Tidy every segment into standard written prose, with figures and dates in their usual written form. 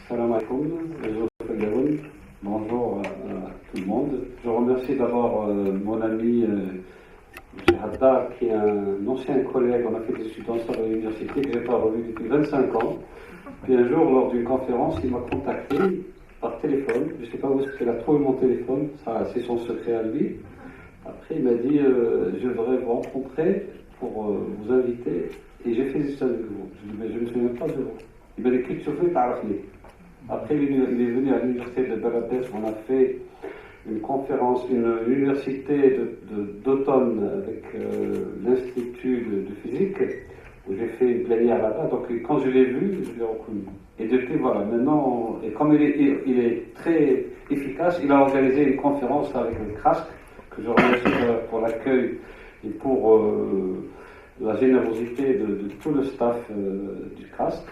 Salam alaikum, bonjour à tout le monde. Je remercie d'abord mon ami M. Haddad, qui est un ancien collègue, on a fait des études ensemble à l'université, que je n'ai pas revu depuis 25 ans. Puis un jour, lors d'une conférence, il m'a contacté par téléphone. Je ne sais pas où est-ce qu'il a trouvé mon téléphone, ça, c'est son secret à lui. Après, il m'a dit je voudrais vous rencontrer pour vous inviter, et j'ai fait ça avec vous. Je lui ai dit mais je ne me souviens pas de vous. Il m'a dit que tu fais par la. Après, il est venu à l'université de Bangladesh, on a fait une conférence, une université d'automne avec l'Institut de physique, où j'ai fait une plénière là-bas. Donc quand je l'ai vu, je l'ai reconnu. Et depuis, voilà, maintenant, et comme il est très efficace, il a organisé une conférence avec le CRASC, que je remercie pour l'accueil et pour la générosité de tout le staff du CRASC.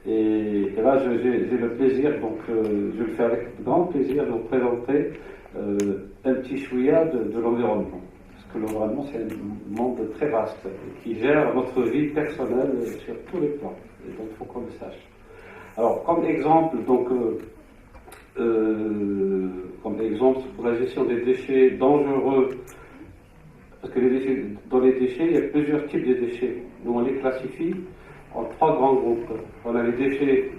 Et là, j'ai le plaisir, donc je le fais avec grand plaisir de vous présenter un petit chouïa de l'environnement. Parce que l'environnement, c'est un monde très vaste qui gère notre vie personnelle sur tous les plans. Et donc, il faut qu'on le sache. Alors, comme exemple, donc, pour la gestion des déchets dangereux, parce que dans les déchets, il y a plusieurs types de déchets. Nous, on les classifie en trois grands groupes. On a les déchets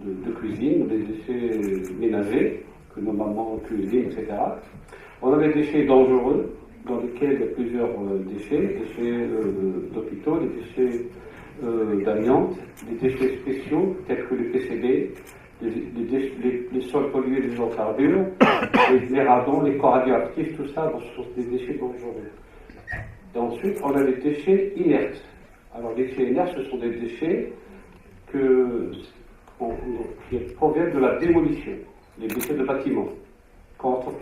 de cuisine, les déchets ménagers, que nos mamans cuisinent, etc. On a les déchets dangereux, dans lesquels il y a plusieurs déchets d'hôpitaux, des déchets d'amiante, des déchets spéciaux, tels que les PCB, les sols pollués des hydrocarbures, les radons, les corps radioactifs, tout ça, ce sont des déchets dangereux. Et ensuite, on a les déchets inertes. Alors, les déchets inertes, ce sont des déchets qui proviennent de la démolition, les déchets de bâtiments, qu'on retrouve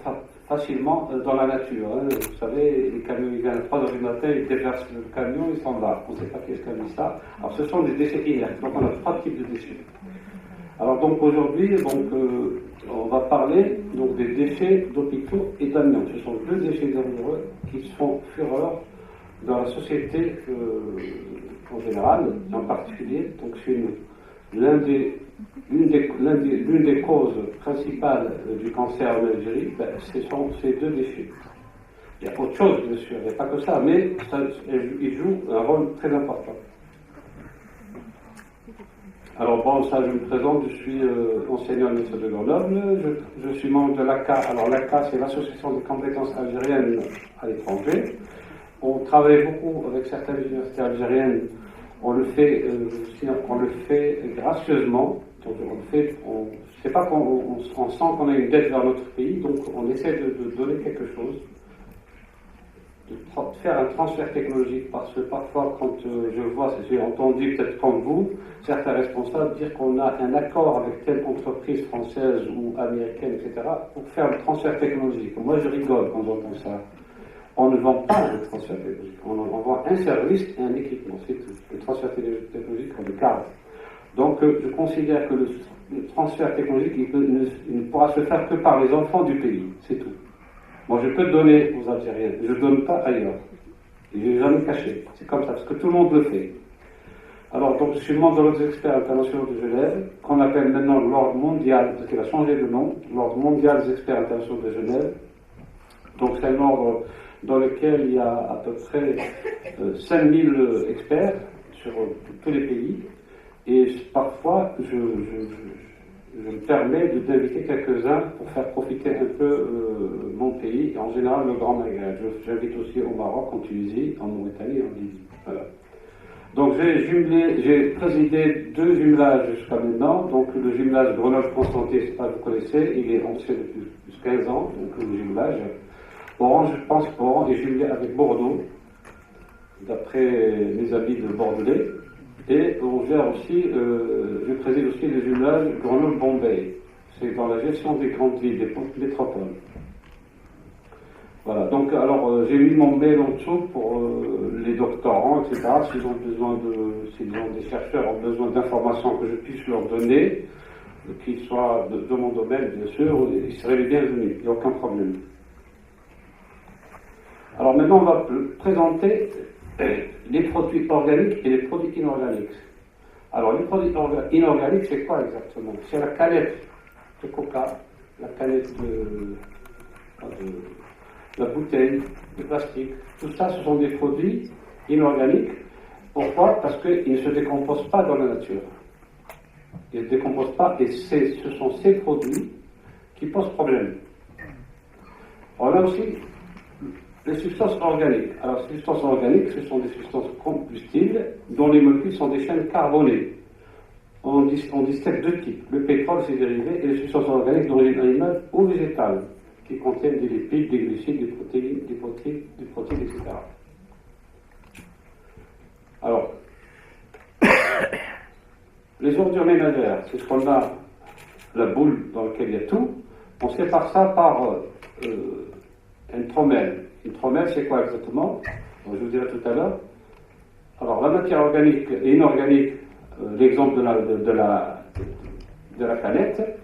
facilement dans la nature. Hein. Vous savez, les camions, ils viennent à 3 heures du matin, ils déversent le camion, ils s'en vont. On ne sait pas qui est-ce qui a mis ça. Alors, ce sont des déchets inertes. Donc, on a 3 types de déchets. Alors, donc, aujourd'hui, on va parler donc, des déchets d'hôpitaux et d'amiante. Ce sont 2 déchets dangereux qui font fureur dans la société en général, en particulier, donc chez nous. L'une des causes principales du cancer en Algérie, ce sont ces 2 déchets. Il y a autre chose, bien sûr, il n'y a pas que ça, mais ils jouent un rôle très important. Alors bon, ça je me présente, je suis enseignant à l'Université de Grenoble, je suis membre de l'ACA. Alors l'ACA, c'est l'Association des compétences algériennes à l'étranger. On travaille beaucoup avec certaines universités algériennes, on le fait gracieusement, donc c'est pas qu'on sent qu'on a une dette vers notre pays, donc on essaie de donner quelque chose, de faire un transfert technologique, parce que parfois quand j'ai entendu peut-être comme vous, certains responsables dire qu'on a un accord avec telle entreprise française ou américaine, etc., pour faire le transfert technologique. Moi je rigole quand j'entends ça. On ne vend pas le transfert technologique, on vend un service et un équipement, c'est tout. Le transfert technologique, on le garde. Donc je considère que le transfert technologique, il ne pourra se faire que par les enfants du pays, c'est tout. Moi je peux donner aux Algériens, je ne donne pas ailleurs. Et je n'ai jamais caché, c'est comme ça, parce que tout le monde le fait. Alors donc je suis membre de l'Ordre des experts internationaux de Genève, qu'on appelle maintenant l'Ordre mondial, parce qu'il a changé de nom, l'Ordre mondial des experts internationaux de Genève. Donc c'est un ordre dans lequel il y a à peu près 5000 experts sur tous les pays, et parfois je me permets d'inviter quelques-uns pour faire profiter un peu mon pays, et en général le Grand Maghreb. J'invite aussi au Maroc, en Tunisie, en Mauritanie et en Libye. Voilà. Donc j'ai présidé 2 jumelages jusqu'à maintenant, donc le jumelage Grenoble-Constantin, je ne sais pas si vous connaissez, il est ancien depuis plus de 15 ans, donc le jumelage. Orange, je pense qu'Orange est jumelé avec Bordeaux, d'après mes amis de Bordelais. Et on gère aussi, je préside aussi le jumelage Grenoble-Bombay. C'est dans la gestion des grandes villes, des métropoles. Voilà, donc alors j'ai mis mon mail en dessous pour les doctorants, etc. Si des chercheurs ont besoin d'informations que je puisse leur donner, qu'ils soient de mon domaine, bien sûr, ils seraient les bienvenus, il n'y a aucun problème. Alors maintenant, on va présenter les produits organiques et les produits inorganiques. Alors, les produits inorganiques, c'est quoi exactement? C'est la canette de coca, la canette de la bouteille, le plastique. Tout ça, ce sont des produits inorganiques. Pourquoi? Parce qu'ils ne se décomposent pas dans la nature. Ils ne se décomposent pas et ce sont ces produits qui posent problème. On a aussi les substances organiques. Alors, ces substances organiques, ce sont des substances combustibles dont les molécules sont des chaînes carbonées. On distingue deux types, le pétrole, ses dérivés, et les substances organiques d'origine animale ou végétale, qui contiennent des lipides, des glucides, des protéines, etc. Alors, les ordures ménagères, c'est ce qu'on a, la boule dans laquelle il y a tout. On sépare ça par une tromelle. Une tromelle, c'est quoi exactement? Je vous dirai tout à l'heure. Alors, la matière organique et inorganique, l'exemple de la canette,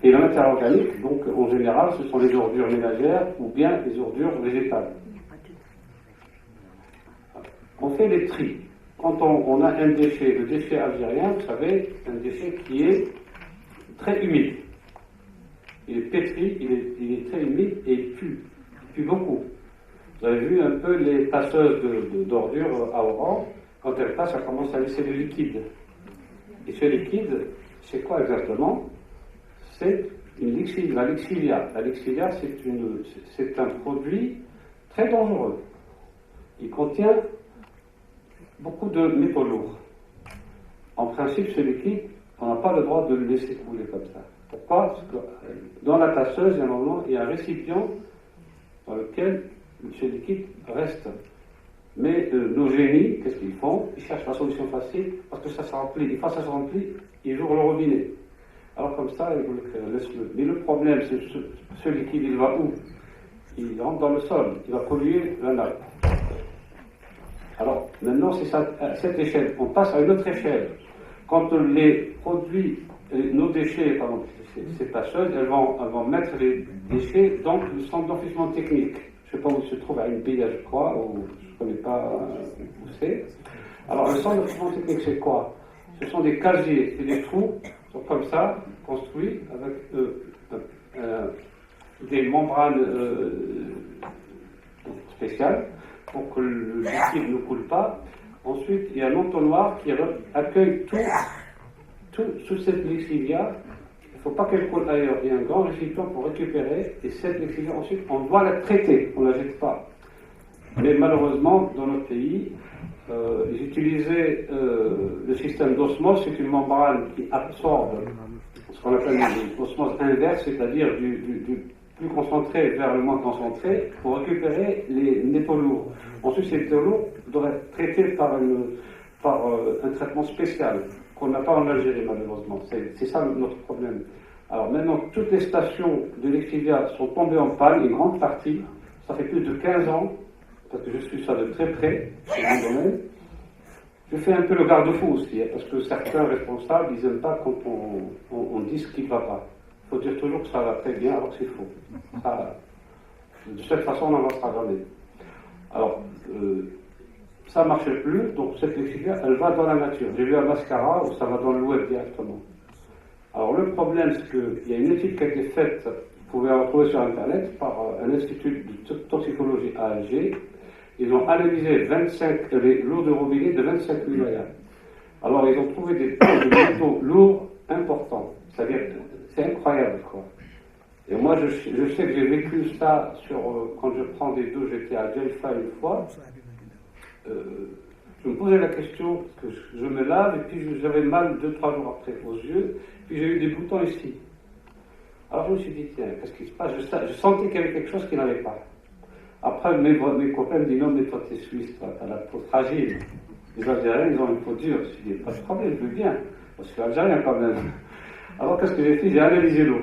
et la matière organique, donc en général, ce sont les ordures ménagères ou bien les ordures végétales. On fait des tris. Quand on a un déchet, le déchet algérien, vous savez, un déchet qui est très humide. Il est pétri, il est très humide et il pue beaucoup. Vous avez vu un peu les tasseuses d'ordures à Oran, quand elles passent, ça commence à laisser du liquide. Et ce liquide, c'est quoi exactement? C'est la lixilia. La lixilia, c'est un produit très dangereux. Il contient beaucoup de métaux lourds. En principe, ce liquide, on n'a pas le droit de le laisser couler comme ça. Pourquoi? Parce que dans la tasseuse, il y a un récipient dans lequel ce liquide reste. Mais nos génies, qu'est-ce qu'ils font? Ils cherchent la solution facile parce que ça se remplit. Et quand ça se remplit, ils ouvrent le robinet. Alors comme ça, ils vous laissent-le. Mais le problème, c'est ce liquide, il va où? Il rentre dans le sol. Il va polluer la nappe. Alors, maintenant, c'est ça, à cette échelle. On passe à une autre échelle. Quand les produits, nos déchets, pardon, ces tasseuses, elles vont mettre les déchets dans le centre d'enfouissement technique. Je ne sais pas où se trouve, à une BIA, je crois, ou je ne connais pas où c'est. Alors, le centre d'enfouissement technique, c'est quoi? Ce sont des casiers, c'est des trous, sont comme ça, construits avec des membranes spéciales pour que le liquide ne coule pas. Ensuite, il y a un entonnoir qui accueille toute cette lixilia. Il ne faut pas qu'elle coule ailleurs. Il y a un grand récipient pour récupérer, et cette lixilia, ensuite, on doit la traiter, on ne la jette pas. Mais malheureusement, dans notre pays, ils utilisaient le système d'osmose, c'est une membrane qui absorbe ce qu'on appelle l'osmose inverse, c'est-à-dire du plus concentré vers le moins concentré, pour récupérer les métaux lourds. Ensuite, ces métaux lourds doivent être traités par un traitement spécial, qu'on n'a pas en Algérie, malheureusement. C'est ça notre problème. Alors maintenant, toutes les stations de Lixilia sont tombées en panne, une grande partie. Ça fait plus de 15 ans, parce que je suis ça de très près, c'est mon domaine. Je fais un peu le garde-fou aussi, parce que certains responsables, ils n'aiment pas quand on dit ce qui ne va pas. Il faut dire toujours que ça va très bien, alors que c'est faux. De cette façon, on n'avancera jamais. Alors, ça ne marchait plus, donc cette Lixilia, elle va dans la nature. J'ai vu à Mascara où ça va dans le web directement. Alors, le problème, c'est qu'il y a une étude qui a été faite, vous pouvez la retrouver sur Internet, par un institut de toxicologie à Alger. Ils ont analysé l'eau de robinet de 25 wilayas. Alors, ils ont trouvé des métaux lourds importants. C'est-à-dire, c'est incroyable, quoi. Et moi, je sais que j'ai vécu ça quand je prends des douches, j'étais à Jaifa une fois. Je me posais la question, parce que je me lave, et puis j'avais mal 2-3 jours après aux yeux, puis j'ai eu des boutons ici. Alors je me suis dit, tiens, qu'est-ce qui se passe? Je sentais qu'il y avait quelque chose qui n'allait pas. Après, mes copains me disent, non, mais toi, t'es suisse, toi, t'as la peau fragile. Les Algériens, ils ont une peau dure. Je me suis dit, pas de problème, je veux bien. Moi, je suis algérien quand même. Alors, qu'est-ce que j'ai fait? J'ai analysé l'eau.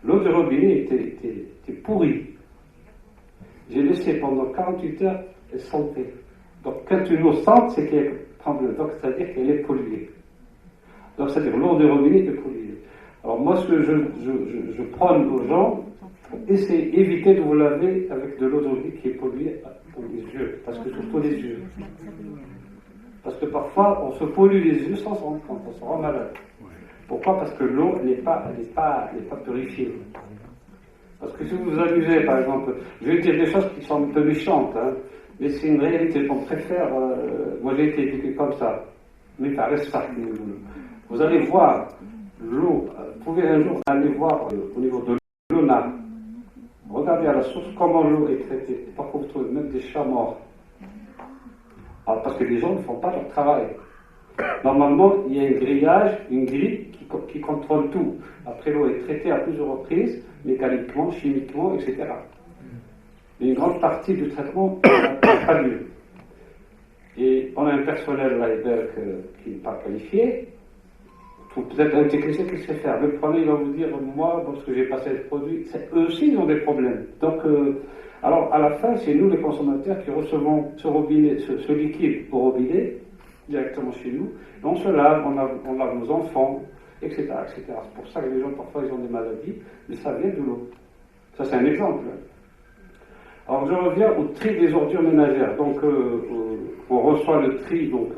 L'eau de robinet était pourrie. J'ai laissé pendant 48 heures, elle sentait. Donc, quand une eau sente, c'est qu'il y a un problème. Donc, c'est-à-dire qu'elle est polluée. Donc, c'est-à-dire l'eau de robinet est polluée. Alors, moi, ce que je prône aux gens, évitez de vous laver avec de l'eau de robinet qui est polluée dans les yeux, parce que surtout les yeux. Parce que parfois, on se pollue les yeux sans s'en rendre compte, on se rend malade. Pourquoi? Parce que l'eau n'est pas purifiée. Parce que si vous vous amusez, par exemple, je vais dire des choses qui sont un peu méchantes, hein, mais c'est une réalité qu'on préfère. Moi, j'ai été éduqué comme ça. Mais ça reste ça. Vous allez voir l'eau, vous pouvez un jour aller voir au niveau de l'ONA, regardez à la source comment l'eau est traitée. Parfois, vous trouvez même des chats morts. Alors, parce que les gens ne font pas leur travail. Normalement, il y a une grille qui contrôle tout. Après, l'eau est traitée à plusieurs reprises, mécaniquement, chimiquement, etc. Mais une grande partie du traitement n'a pas lieu. Et on a un personnel là qui n'est pas qualifié. Peut-être un technicien qui sait faire. Le premier, il va vous dire, moi, parce que j'ai passé le produit, eux aussi, ils ont des problèmes. Donc, alors, à la fin, c'est nous, les consommateurs, qui recevons ce liquide au robinet, directement chez nous. Et on se lave, on lave nos enfants, etc., etc. C'est pour ça que les gens, parfois, ils ont des maladies, mais ça vient de l'eau. Ça, c'est un exemple. Alors, je reviens au tri des ordures ménagères. Donc, on reçoit le tri, donc,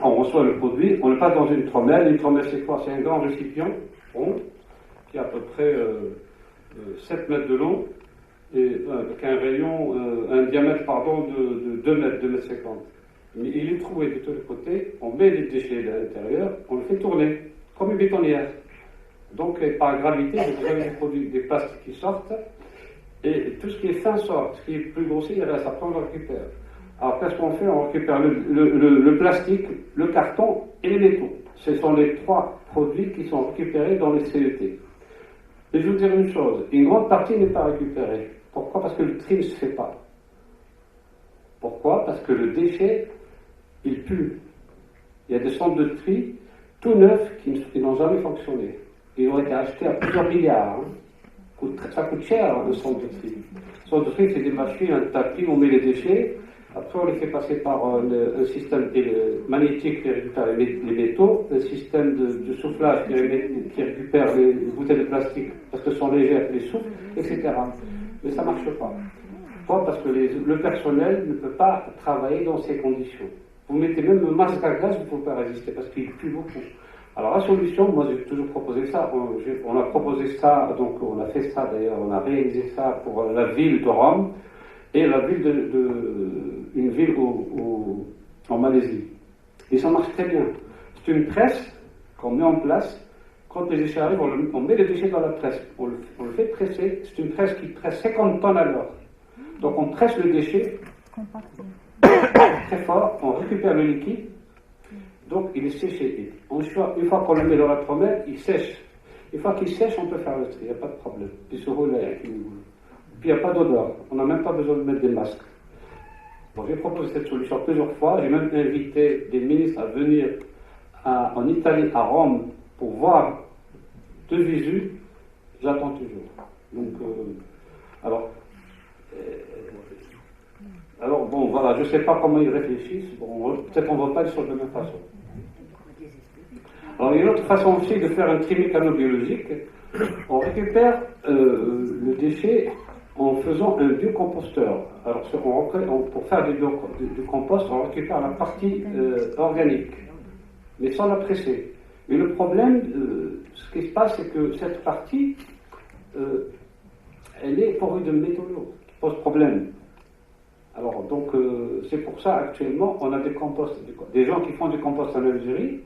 on reçoit le produit, on le passe dans une trommelle. Une trommelle, c'est quoi? C'est un grand récipient rond, qui a à peu près 7 mètres de long, et avec un diamètre de 2 mètres, 2 mètres 50. Mais il est trouvé de tous les côtés, on met les déchets à l'intérieur, on le fait tourner, comme une bétonnière. Donc, par gravité, vous avez des plastiques qui sortent, et tout ce qui est fin sort, ce qui est plus grossier, il reste, après on le récupère. Alors, qu'est-ce qu'on fait? On récupère le plastique, le carton et les métaux. Ce sont les 3 produits qui sont récupérés dans les CET. Et je vais vous dire une chose, une grande partie n'est pas récupérée. Pourquoi? Parce que le tri ne se fait pas. Pourquoi? Parce que le déchet, il pue. Il y a des centres de tri tout neufs qui n'ont jamais fonctionné. Ils ont été achetés à plusieurs milliards. Ça coûte cher, le centre de tri. Le centre de tri, c'est des machines, un tapis, on met les déchets. Après, on les fait passer par un système magnétique qui récupère les métaux, un système de soufflage qui récupère les bouteilles de plastique parce qu'elles sont légères, les souffles, etc. Mais ça ne marche pas. Pourquoi? Parce que le personnel ne peut pas travailler dans ces conditions. Vous mettez même un masque à gaz, vous ne pouvez pas résister parce qu'il pue beaucoup. Alors la solution, moi j'ai toujours proposé ça, on a proposé ça, donc on a fait ça d'ailleurs, on a réalisé ça pour la ville de Rome et la ville une ville en Malaisie. Et ça marche très bien. C'est une presse qu'on met en place. Quand les déchets arrivent, on met les déchets dans la presse. On le fait presser. C'est une presse qui presse 50 tonnes à l'heure. Donc on presse le déchet très fort, on récupère le liquide. Donc il est séché. Une fois qu'on le met dans la trommelle, il sèche. Une fois qu'il sèche, on peut faire le tri, il n'y a pas de problème. Il se roule avec une boule. Puis il n'y a pas d'odeur. On n'a même pas besoin de mettre des masques. Bon, j'ai proposé cette solution plusieurs fois. J'ai même invité des ministres à venir en Italie, à Rome, pour voir de visu. J'attends toujours. Donc, alors bon, voilà, je ne sais pas comment ils réfléchissent. Bon, peut-être qu'on ne va pas aller sur la même façon. Alors, il y a une autre façon aussi de faire un tri mécano-biologique. On récupère le déchet en faisant un biocomposteur. Alors, pour faire du compost, on récupère la partie organique, mais sans la presser. Mais le problème, ce qui se passe, c'est que cette partie, elle est pourvue de métaux lourds, qui pose problème. Alors, donc, c'est pour ça, actuellement, on a des gens qui font du compost en Algérie.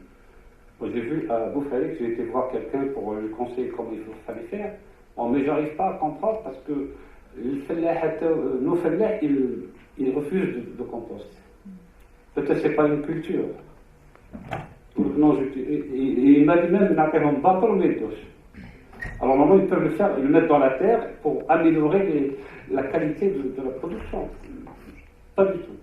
Moi, j'ai vu à Boufalik, j'ai été voir quelqu'un pour lui conseiller comment il fallait faire. Bon, mais j'arrive pas à comprendre parce que nos fallahs, ils refusent de compost. Peut-être c'est pas une culture. Non, il m'a dit même n'appelons pas pour le douche. Alors normalement ils peuvent le mettre dans la terre pour améliorer la qualité de la production. Pas du tout.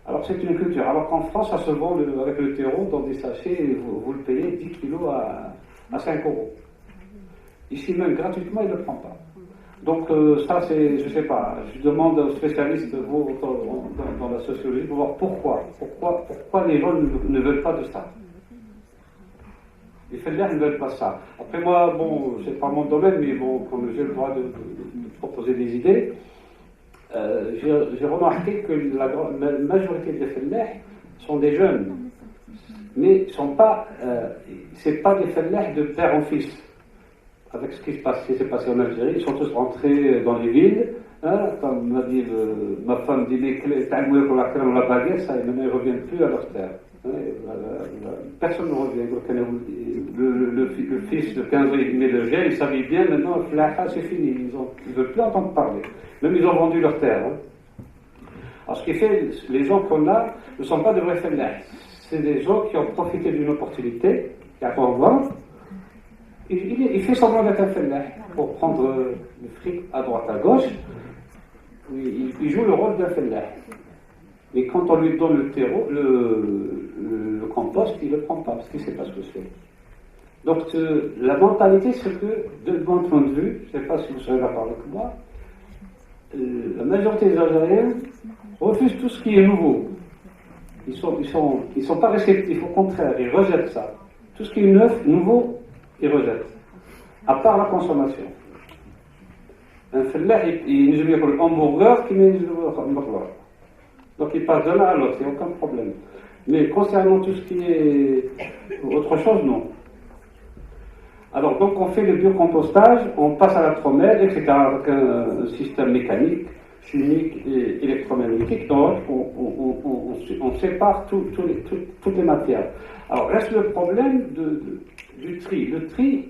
Alors c'est une culture. Alors qu'en France, ça se vend avec le terreau dans des sachets et vous le payez 10 kilos à 5 €. Ici même, gratuitement, il ne le prend pas. Donc ça, c'est, je ne sais pas, je demande aux spécialistes dans la sociologie pour voir pourquoi les gens ne veulent pas de ça. Les filières ne veulent pas ça. Après moi, bon, c'est pas mon domaine, mais bon, comme j'ai le droit de proposer des idées, j'ai remarqué que la majorité des fellahs sont des jeunes, mais c'est pas des fellahs de père en fils. Avec ce qui s'est passé en Algérie, ils sont tous rentrés dans les villes, hein, comme m'a dit ma femme dit les clés, pour la crème ou la baguette, ça, et maintenant ils ne reviennent plus à leur terre. Hein, personne ne revient. Le fils de 15 ans, il met le gel, il s'habille bien, maintenant c'est fini, ils ne veulent plus entendre parler. Même ils ont vendu leur terre. Hein. Alors ce qui fait, les gens qu'on a ne sont pas de vrais fellahs. C'est des gens qui ont profité d'une opportunité, qui a pour voir. Il fait semblant d'être un fellah pour prendre le fric à droite à gauche. Il joue le rôle d'un fellah. Mais quand on lui donne le terreau, le compost, il ne le prend pas parce qu'il ne sait pas ce que c'est. Donc la mentalité, c'est que, de mon point de vue, je ne sais pas si vous savez d'accord avec moi, la majorité des Algériens refusent tout ce qui est nouveau. Ils sont pas réceptifs, au contraire, ils rejettent ça. Tout ce qui est neuf, nouveau, ils rejettent. À part la consommation. Un fellah, il nous met le hamburger qui met le hamburger. Donc il passe de l'un à l'autre, il n'y a aucun problème. Mais concernant tout ce qui est autre chose, non. Alors donc on fait le biocompostage, on passe à la tromelle, etc. avec un système mécanique, chimique et électromagnétique. Donc on sépare toutes les matières. Alors reste le problème du tri. Le tri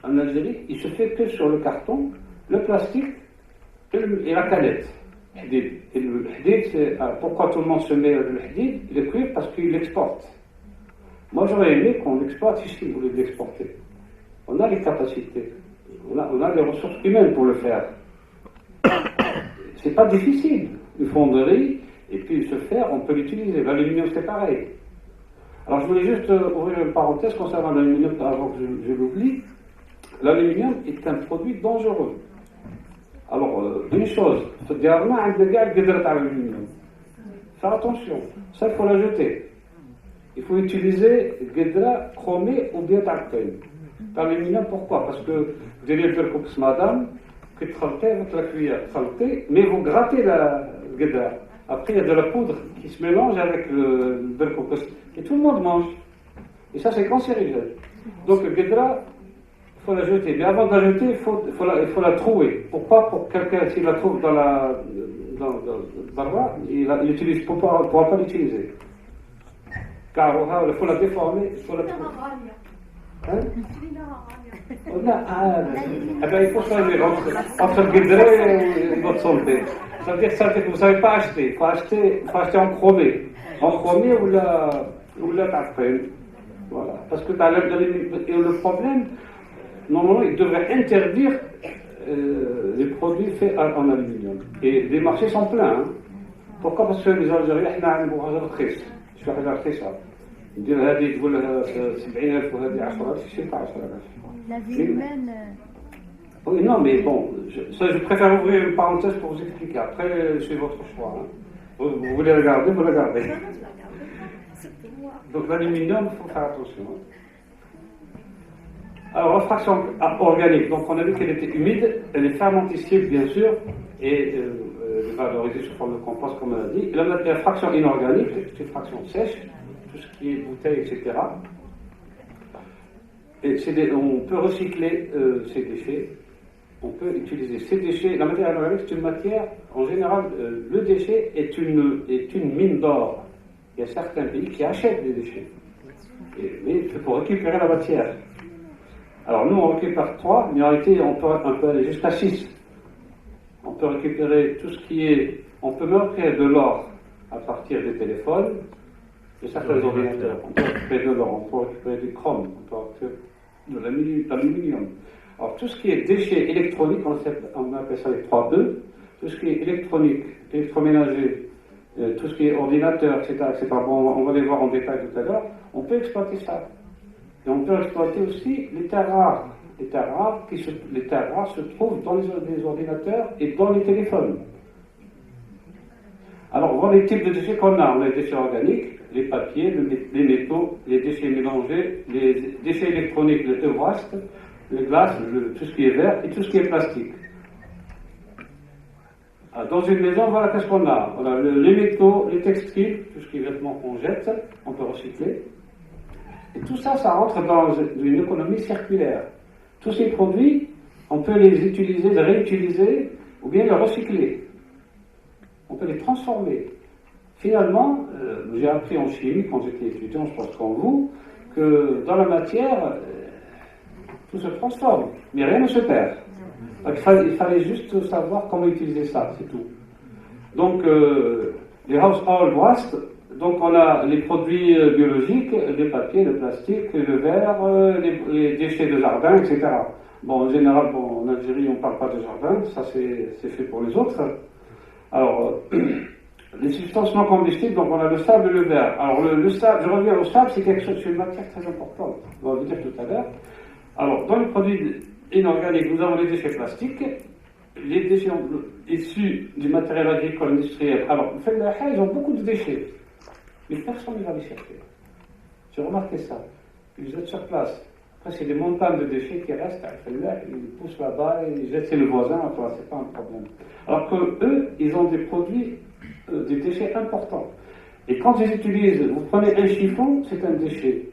en Algérie, il se fait que sur le carton, le plastique et la canette. Et le hadid, c'est pourquoi tout le monde se met le hadid, le cuir, parce qu'il l'exporte. Moi j'aurais aimé qu'on l'exporte ici, vous voulez l'exporter. On a les capacités, on a les ressources humaines pour le faire. C'est pas difficile. Une fonderie, et puis ce fer, on peut l'utiliser. L'aluminium, c'est pareil. Alors je voulais juste ouvrir une parenthèse concernant l'aluminium avant que je l'oublie. L'aluminium est un produit dangereux. Alors, une chose, faire attention, ça il faut la jeter. Il faut utiliser guedra chromé ou bien tactile. L'aluminium, pourquoi? Parce que vous allez le faire comme ce madame, que trempez avec la cuillère, trempez, mais vous grattez la guedra. Après, il y a de la poudre qui se mélange avec le beurre cocos. Et tout le monde mange. Et ça, c'est cancérigène. Donc, le guedra, il faut la jeter. Mais avant de la jeter, il faut la trouer. Pourquoi? Pour quelqu'un, s'il la trouve dans la il ne pourra pas l'utiliser. Car il faut la déformer, il faut la trouver. Hein? Il faut choisir entre le guédré et votre santé. Ça veut dire que vous ne savez pas acheter. Il faut acheter en chromé. En chromé ou la tafrine. Voilà. Parce que le problème, normalement, il devrait interdire les produits faits en aluminium. Et les marchés sont pleins. Hein. Pourquoi? Parce que les Algériens, ils ont un رخيص. شو حاجة رخيصة. ندير هذه تقول لها 70,000 وهذه 10,000 شي 10,000. La vie humaine. Oui, non, mais bon, je préfère ouvrir une parenthèse pour vous expliquer. Après, c'est votre choix. Hein. Vous voulez regarder, vous regardez. Donc l'aluminium, il faut faire attention. Alors, la fraction organique, donc on a vu qu'elle était humide, elle est fermentescible bien sûr, et valorisée sous forme de compost comme on a dit. Et la fraction inorganique, c'est une fraction sèche, tout ce qui est bouteille, etc. Et on peut recycler ces déchets, on peut utiliser ces déchets. La matière inorganique, c'est une matière, en général, le déchet est une mine d'or. Il y a certains pays qui achètent des déchets, mais c'est pour récupérer la matière. Alors nous, on récupère 3, mais en réalité, on peut aller jusqu'à 6. On peut récupérer tout ce qui est... On peut même créer de l'or à partir des téléphones, de certains ordinateurs. On peut récupérer de l'or, on peut récupérer du chrome, on peut récupérer de l'aluminium. Alors tout ce qui est déchets électroniques, on appelle ça les 3E, tout ce qui est électronique, électroménager, tout ce qui est ordinateur, etc. Bon, on va les voir en détail tout à l'heure, on peut exploiter ça. Et on peut exploiter aussi les terres rares. Les terres rares se trouvent dans les ordinateurs et dans les téléphones. Alors, on voit les types de déchets qu'on a. On a les déchets organiques, les papiers, les métaux, les déchets mélangés, les déchets électroniques, le waste, les glaces, tout ce qui est vert et tout ce qui est plastique. Dans une maison, voilà qu'est-ce qu'on a. On a les métaux, les textiles, tout ce qui est vêtements qu'on jette, on peut recycler. Et tout ça, ça rentre dans une économie circulaire. Tous ces produits, on peut les utiliser, les réutiliser, ou bien les recycler. On peut les transformer. Finalement, j'ai appris en chimie, quand j'étais étudiant, je pense comme vous, que dans la matière, tout se transforme, mais rien ne se perd. Donc, il fallait juste savoir comment utiliser ça, c'est tout. Donc, les household waste, donc on a les produits biologiques, les papiers, le plastique, le verre, les déchets de jardin, etc. Bon, en général, en Algérie, on ne parle pas de jardin, ça c'est fait pour les autres. Alors, les substances non combustibles, donc on a le sable et le verre. Alors, le sable, je reviens au sable, c'est une matière très importante, on va vous dire tout à l'heure. Alors, dans les produits inorganiques, nous avons les déchets plastiques, les déchets issus du matériel agricole industriel. Alors, ils ont beaucoup de déchets, mais personne ne va les chercher. J'ai remarqué ça. Ils jettent sur place. Après, c'est des montagnes de déchets qui restent, ils poussent là-bas, ils jettent chez le voisin, enfin, c'est pas un problème. Alors que eux, ils ont des produits, des déchets importants. Et quand ils utilisent, vous prenez un chiffon, c'est un déchet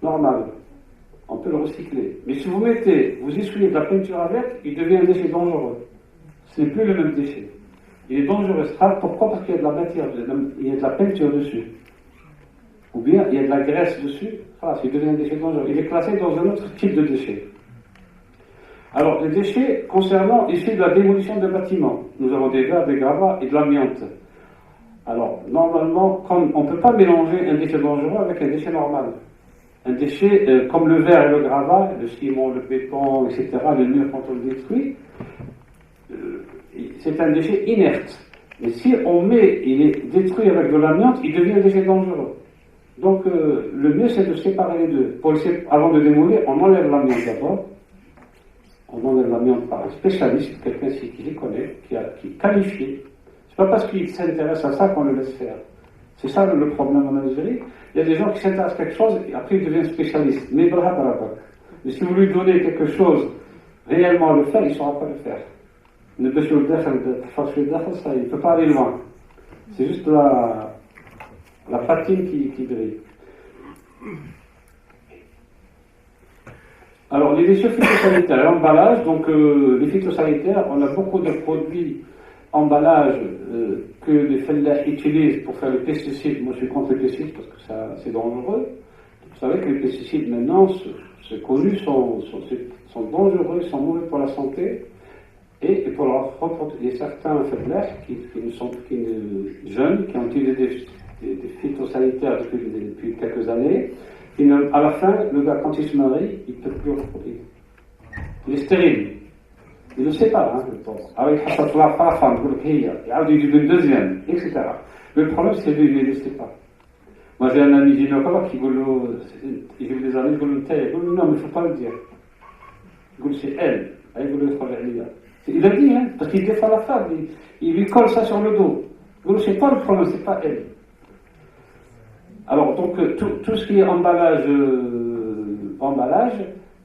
normal. On peut le recycler. Mais si vous essuyez de la peinture avec, il devient un déchet dangereux. Ce n'est plus le même déchet. Il est dangereux. Pourquoi? Parce qu'il y a de la matière, il y a de la peinture dessus. Ou bien il y a de la graisse dessus. Il devient un déchet dangereux. Il est classé dans un autre type de déchet. Alors, les déchets concernant issus de la démolition de bâtiments. Nous avons des verres, des gravats et de l'amiante. Alors, normalement, on ne peut pas mélanger un déchet dangereux avec un déchet normal. Un déchet comme le verre et le gravat, le ciment, le béton, etc., le mur quand on le détruit, c'est un déchet inerte. Mais si il est détruit avec de l'amiante, il devient un déchet dangereux. Donc le mieux c'est de séparer les deux. Avant de démolir, on enlève l'amiante d'abord. On enlève l'amiante par un spécialiste, quelqu'un qui les connaît, qui est qualifié. C'est pas parce qu'il s'intéresse à ça qu'on le laisse faire. C'est ça le problème en Algérie. Il y a des gens qui s'intéressent à quelque chose et après ils deviennent spécialistes. Mais si vous lui donnez quelque chose réellement à le faire, il ne saura pas le faire. Il ne peut pas aller loin. C'est juste la patine qui brille. Alors, les déchets phytosanitaires et emballage, donc les phytosanitaires, on a beaucoup de produits emballage que les fellahs utilisent pour faire les pesticides. Moi, je suis contre les pesticides parce que c'est dangereux. Vous savez que les pesticides, maintenant, c'est connu, sont dangereux, sont mauvais pour la santé et pour leur reproduction. Il y a certains fellahs jeunes qui ont utilisé des phytosanitaires depuis quelques années. À la fin, le gars, quand il se marie, il ne peut plus reproduire. Il est stérile. Il ne sait pas, le pauvre. Alors il passe à la femme, il dit une deuxième, etc. Le problème, c'est lui, il ne le sait pas. Moi, j'ai un ami gynécologue qui dit des amis, il dit non, mais il ne faut pas le dire. Il dit c'est elle. Il a dit, parce qu'il défend la femme, il lui colle ça sur le dos. Il dit c'est pas le problème, c'est pas elle. Alors, donc, tout ce qui est emballage,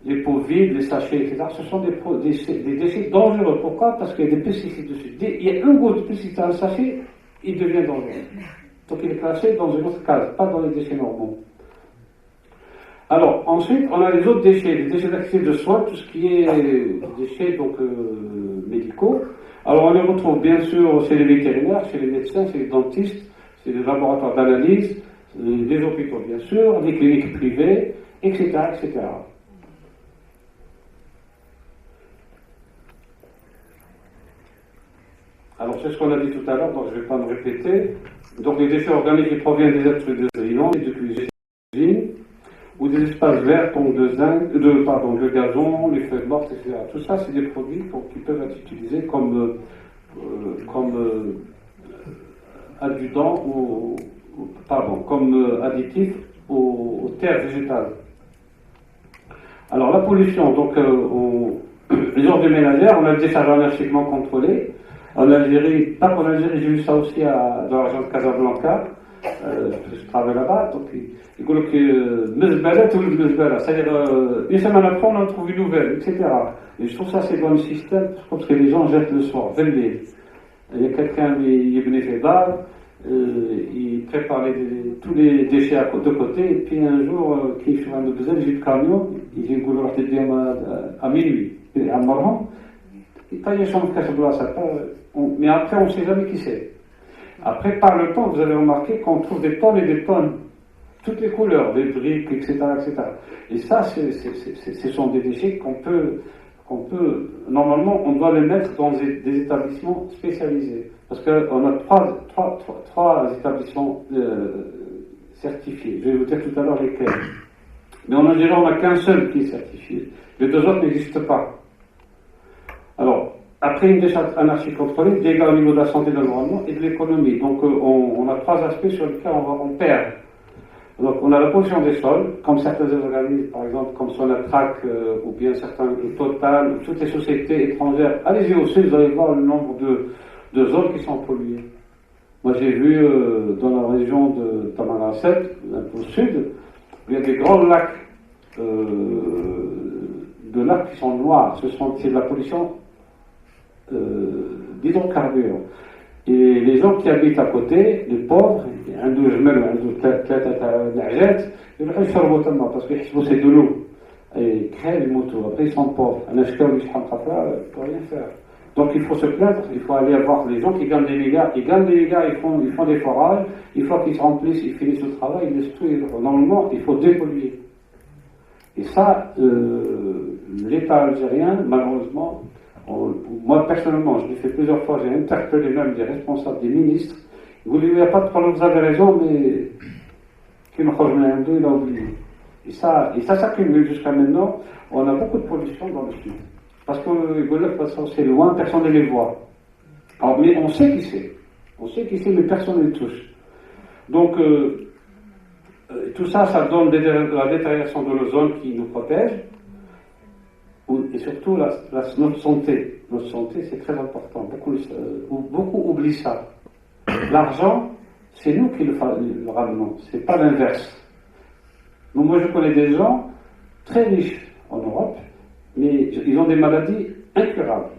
les pots vides, les sachets, etc., ce sont des déchets dangereux. Pourquoi? Parce qu'il y a des pesticides dessus. Il y a un goût de pesticide dans le sachet, il devient dangereux. Donc, il est classé dans une autre case, pas dans les déchets normaux. Alors, ensuite, on a les autres déchets, les déchets d'activité de soins, tout ce qui est déchets médicaux. Alors, on les retrouve bien sûr chez les vétérinaires, chez les médecins, chez les dentistes, chez les laboratoires d'analyse, les hôpitaux bien sûr, les cliniques privées, etc., etc. Alors c'est ce qu'on a dit tout à l'heure, donc je ne vais pas me répéter. Donc les déchets organiques qui proviennent des êtres vivants, des cuisine, ou des espaces verts comme de gazon, les feuilles mortes, etc. Tout ça, c'est des produits qui peuvent être utilisés comme adjudants comme additifs aux terres végétales. Alors la pollution, donc les ordures ménagères, on a le décharge anarchiquement contrôlé. En Algérie, pas qu'en Algérie, j'ai vu ça aussi dans la région de Casablanca, je travaille là-bas, donc ils disent que Mezbala, tout le Mezbala, c'est-à-dire une semaine après on en trouve une nouvelle, etc. Et je trouve ça c'est bon système, parce que les gens jettent le soir, veillent. il y a quelqu'un qui est venu faire il prépare tous les déchets de côté, et puis un jour, qui fait un besoin de camion, il dit à minuit, à Morhan, il taille chambre mais après on ne sait jamais qui c'est. Après, par le temps, vous avez remarqué qu'on trouve des tonnes et des tonnes, toutes les couleurs, des briques, etc., etc. Et ça, ce sont des déchets qu'on peut, normalement, on doit les mettre dans des établissements spécialisés. Parce qu'on a trois établissements certifiés. Je vais vous dire tout à l'heure lesquels. Mais en Algérie, on n'a qu'un seul qui est certifié. Les deux autres n'existent pas. Alors, après une décharge anarchique contrôlée, dégâts au niveau de la santé, de l'environnement et de l'économie. Donc, on a trois aspects sur lesquels on perd. Donc, on a la pollution des sols, comme certains organismes, par exemple, comme Sonatrach, ou bien certains, Total, toutes les sociétés étrangères. Allez-y au sud, vous allez voir le nombre de zones qui sont polluées. Moi, j'ai vu dans la région de Tamanrasset, un peu au sud, il y a des grands lacs, de lacs qui sont noirs. C'est de la pollution d'hydrocarbures. Et les gens qui habitent à côté, les pauvres, عندو جمل وعنده ثلاثة تاع العجات يروحوا يشربوا تما باسكو يحسبوا سي دو لو اي كريم يموتوا après ils sont pauvres انا شكاو لي شحال خطره pour rien faire. Donc il faut se plaindre, il faut aller voir les gens qui gagnent des milliards, ils font des forages, une fois qu'ils se remplissent, ils finissent le travail, ils laissent tout, normalement il faut dépolluer. Et ça, l'État algérien, malheureusement, moi personnellement, je l'ai fait plusieurs fois, j'ai interpellé même des responsables, des ministres. Vous lui dites pas de problème, vous avez raison, mais qu'il me il a oublié. Et ça s'accumule jusqu'à maintenant. On a beaucoup de pollution dans le sud. Parce que c'est loin, personne ne les voit. Alors, mais on sait qui c'est. On sait qui c'est, mais personne ne les touche. Donc, tout ça, ça donne la détérioration de l'ozone qui nous protège. Et surtout notre santé. Notre santé, c'est très important. Beaucoup oublient ça. L'argent, c'est nous qui le ramenons, c'est pas l'inverse. Donc moi, je connais des gens très riches en Europe, mais ils ont des maladies incurables.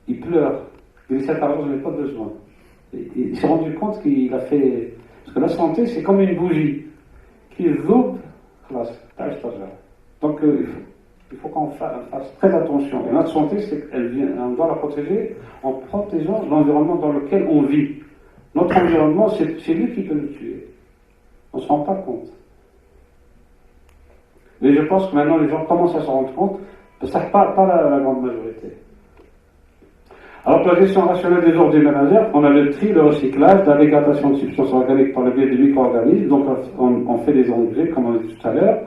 Ils pleurent. Ils disent, cet argent, je n'ai pas besoin. Il s'est rendu compte qu'il a fait... Parce que la santé, c'est comme une bougie. Qui loupe, donc il faut qu'on fasse très attention. Et notre santé, on doit la protéger en protégeant l'environnement dans lequel on vit. Notre environnement, c'est lui qui peut nous tuer. On ne se rend pas compte. Mais je pense que maintenant les gens commencent à se rendre compte, ça pas la grande majorité. Alors pour la gestion rationnelle des ordures ménagères, on a le tri, le recyclage, la dégradation de substances organiques par le biais des micro-organismes, donc on fait des engrais, comme on a dit tout à l'heure,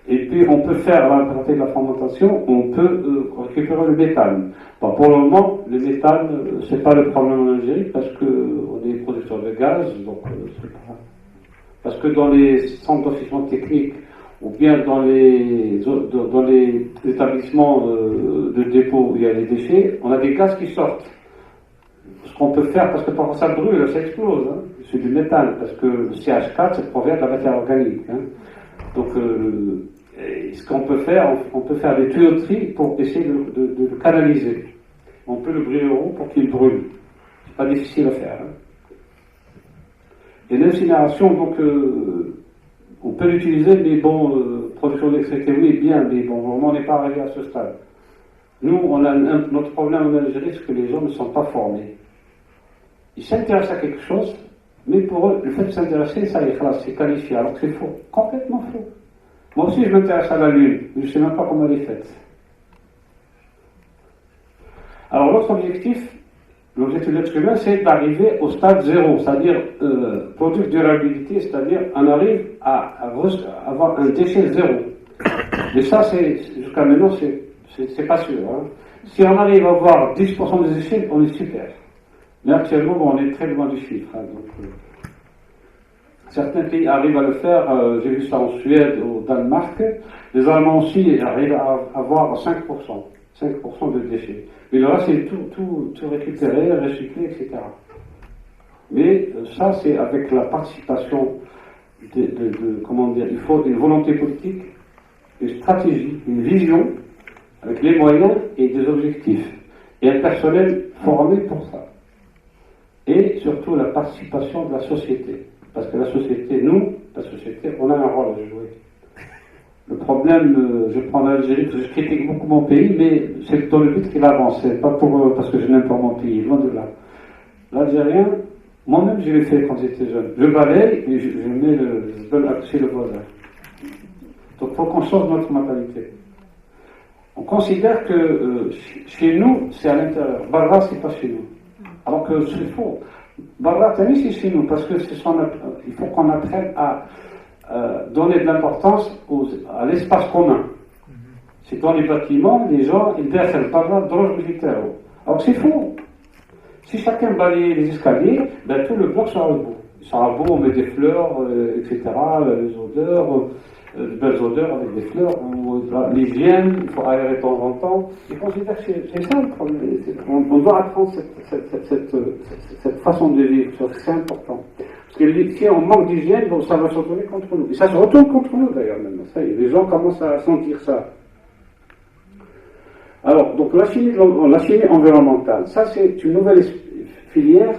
et puis on peut faire, à la partie de la fermentation, on peut récupérer le méthane. Bon, pour le moment, le méthane, c'est pas le problème en Algérie, parce qu'on est producteur de gaz, donc c'est pas... Parce que dans les centres d'officiellement technique, ou bien dans les établissements de dépôt où il y a des déchets, on a des gaz qui sortent. Ce qu'on peut faire, parce que parfois ça brûle, ça explose, hein. C'est du méthane, parce que le CH4, ça provient de la matière organique. Hein. Donc, ce qu'on peut faire, on peut faire des tuyauteries pour essayer de le canaliser. On peut le brûler au rond pour qu'il brûle. C'est pas difficile à faire. Hein. Et l'incinération, donc, on peut l'utiliser, mais bon, production d'électricité, oui, bien, mais bon, vraiment, on n'est pas arrivé à ce stade. Nous, notre problème en Algérie, c'est que les gens ne sont pas formés. Ils s'intéressent à quelque chose, mais pour eux, le fait de s'intéresser, ça y est, c'est qualifié, alors que c'est faux, complètement faux. Moi aussi, je m'intéresse à la Lune, mais je ne sais même pas comment elle est faite. Alors, l'autre objectif, l'objectif de l'être humain, c'est d'arriver au stade zéro, c'est-à-dire produire durabilité, c'est-à-dire on arrive à avoir un déchet zéro. Mais ça, jusqu'à maintenant, c'est pas sûr. Hein. Si on arrive à avoir 10% des déchets, on est super. Mais actuellement, bon, on est très loin du chiffre. Hein, donc, certains pays arrivent à le faire, j'ai vu ça en Suède, au Danemark. Les Allemands aussi arrivent à avoir 5% de déchets. Mais le reste, c'est tout récupéré, recyclé, etc. Mais ça, c'est avec la participation comment dire, il faut une volonté politique, une stratégie, une vision, avec les moyens et des objectifs. Et un personnel formé pour ça. et surtout la participation de la société. Parce que la société, on a un rôle à jouer. Le problème, je prends l'Algérie parce que je critique beaucoup mon pays, mais c'est dans le but qu'il avance, c'est pas parce que je n'aime pas mon pays, loin de là. L'Algérien, moi-même je l'ai fait quand j'étais jeune. Je balaye et je donne chez le voisin. Donc il faut qu'on change notre mentalité. On considère que chez nous, c'est à l'intérieur. Barra, c'est pas chez nous. Alors que c'est faux. Barra, c'est chez nous, parce que il faut qu'on apprenne à donner de l'importance à l'espace commun. C'est dans les bâtiments, les gens, ils décèdent par là, droge militaire. Alors c'est faux. Si chacun balayait les escaliers, ben, tout le bloc sera beau. Il sera beau, on met des fleurs, etc., les odeurs, de belles odeurs avec des fleurs, ou l'hygiène, il faut aérer de temps en temps. Je considère que c'est ça le problème. On doit apprendre cette façon de vivre, c'est important. Parce que si on manque d'hygiène, bon, ça va se retourner contre nous. Et ça se retourne contre nous d'ailleurs même. Ça y est, les gens commencent à sentir ça. Alors, donc la chimie environnementale, ça c'est une nouvelle filière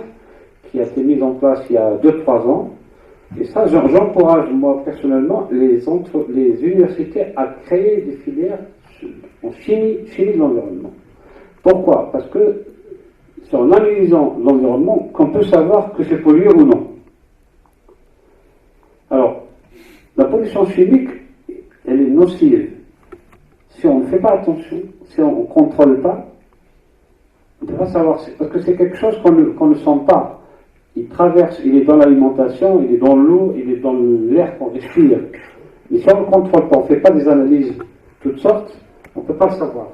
qui a été mise en place il y a 2-3 ans. Et ça, j'encourage moi personnellement les universités à créer des filières en chimie de l'environnement. Pourquoi? Parce que c'est en analysant l'environnement qu'on peut savoir que c'est pollué ou non. Alors, la pollution chimique, elle est nocive. Si on ne fait pas attention, si on ne contrôle pas, on ne peut pas savoir. Parce que c'est quelque chose qu'on ne sent pas. Il traverse, il est dans l'alimentation, il est dans l'eau, il est dans l'air qu'on respire. Mais si on ne contrôle pas, on ne fait pas des analyses de toutes sortes, on ne peut pas le savoir.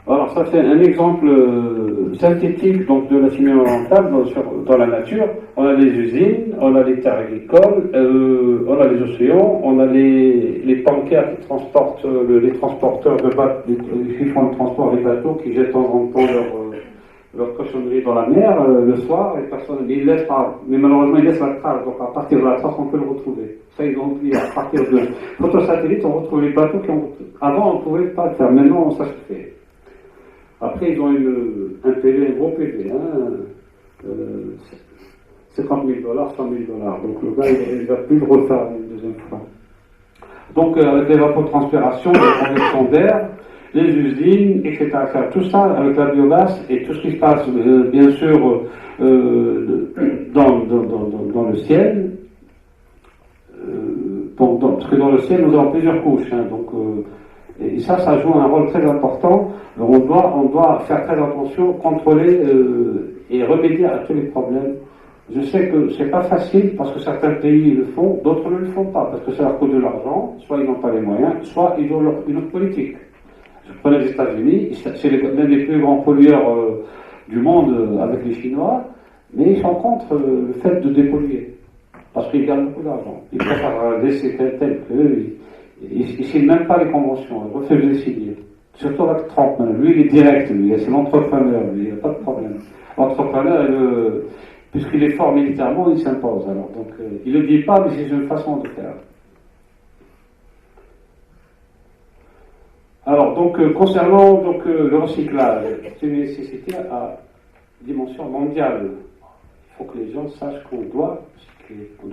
Alors ça c'est un exemple synthétique donc, de la chimie environnementale dans la nature. On a les usines, on a les terres agricoles, on a les océans, on a les tankers qui transportent, les transporteurs de bateaux, qui font le transport des bateaux, qui jettent de temps en temps leur cochonnerie dans la mer le soir, et personne, ils laissent pas, mais malheureusement ils laissent la trace, donc à partir de la trace on peut le retrouver. Ça ils ont oublié, à partir de photosatellites on retrouve les bateaux avant on ne pouvait pas le faire, maintenant ça se fait. Après, ils ont un PV, un gros PV, 50 000 $, 100 000 $. Donc le gars, il ne va plus le refaire une deuxième fois. Donc, avec l'évapotranspiration, les convections d'air, les usines, etc., tout ça avec la biomasse et tout ce qui se passe, bien sûr, dans le ciel. Parce que dans le ciel, nous avons plusieurs couches. Et ça joue un rôle très important. On doit faire très attention, contrôler et remédier à tous les problèmes. Je sais que c'est pas facile parce que certains pays le font, d'autres ne le font pas parce que ça leur coûte de l'argent, soit ils n'ont pas les moyens, soit ils ont une autre politique. Je prenais les États-Unis, c'est l'un des plus grands pollueurs du monde avec les Chinois, mais ils sont contre le fait de dépolluer parce qu'ils gagnent beaucoup d'argent. Ils préfèrent laisser tel que. Il ne signe même pas les conventions, il refuse de les signer. Surtout avec Trump, lui il est direct, c'est l'entrepreneur, lui, il n'y a pas de problème. L'entrepreneur, puisqu'il est fort militairement, il s'impose. Alors, donc, il ne le dit pas, mais c'est une façon de faire. Alors, donc, concernant le recyclage, c'est une nécessité à dimension mondiale. Il faut que les gens sachent qu'on doit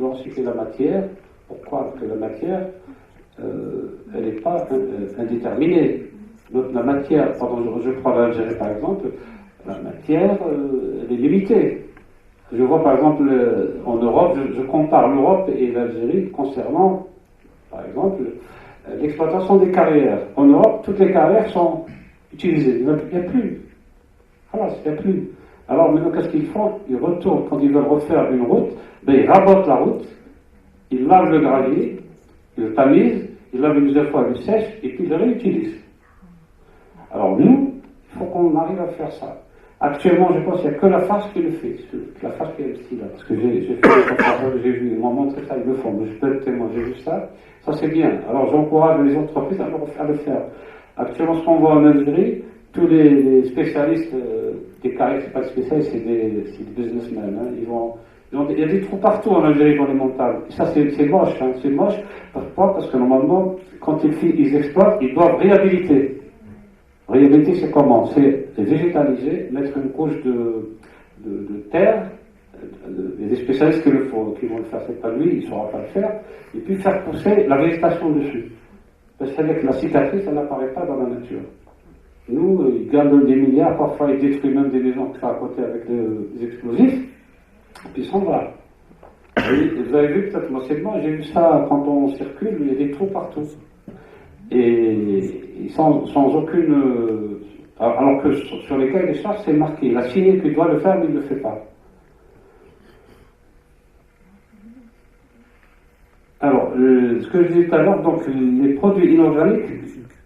recycler la matière. Pourquoi? Parce que la matière, elle n'est pas indéterminée. La matière, je prends l'Algérie par exemple, la matière, elle est limitée. Je vois par exemple en Europe, je compare l'Europe et l'Algérie concernant, par exemple, l'exploitation des carrières. En Europe, toutes les carrières sont utilisées. Il n'y a plus. Voilà, il n'y a plus. Alors maintenant, qu'est-ce qu'ils font? Ils retournent, quand ils veulent refaire une route, ils rabotent la route, ils lavent le gravier, ils le tamisent, ils lavent une deuxième fois, ils le sèchent, et puis ils le réutilisent. Alors nous, il faut qu'on arrive à faire ça. Actuellement, je pense qu'il n'y a que la face qui le fait, la face qui est ici, là, parce que j'ai vu, ils m'ont montré ça, ils le font, mais je peux être témoin, j'ai vu ça c'est bien. Alors j'encourage les entreprises à le faire. Actuellement, ce qu'on voit en Algérie, tous les spécialistes des carrières, c'est pas des spécialistes, c'est des businessmen, il y a des trous partout en Algérie dans les montagnes. Et ça, c'est moche, c'est moche. Pourquoi? Parce que normalement, quand ils exploitent, ils doivent réhabiliter. En réalité, c'est comment? C'est végétaliser, mettre une couche de terre. Il y a des spécialistes qui vont le faire, c'est pas lui, il ne saura pas le faire, et puis faire pousser la végétation dessus. Parce qu'avec la cicatrice, ça n'apparaît pas dans la nature. Nous, ils gagnent des milliards, parfois ils détruisent même des maisons qui sont à côté avec des explosifs, puis ils s'en vont. Vous avez vu peut-être, moi j'ai vu ça quand on circule, il y a des trous partout. Et sans aucune. Alors que sur les cahiers des charges, c'est marqué. Il a signé qu'il doit le faire, mais il ne le fait pas. Alors, ce que je disais tout à l'heure, donc les produits inorganiques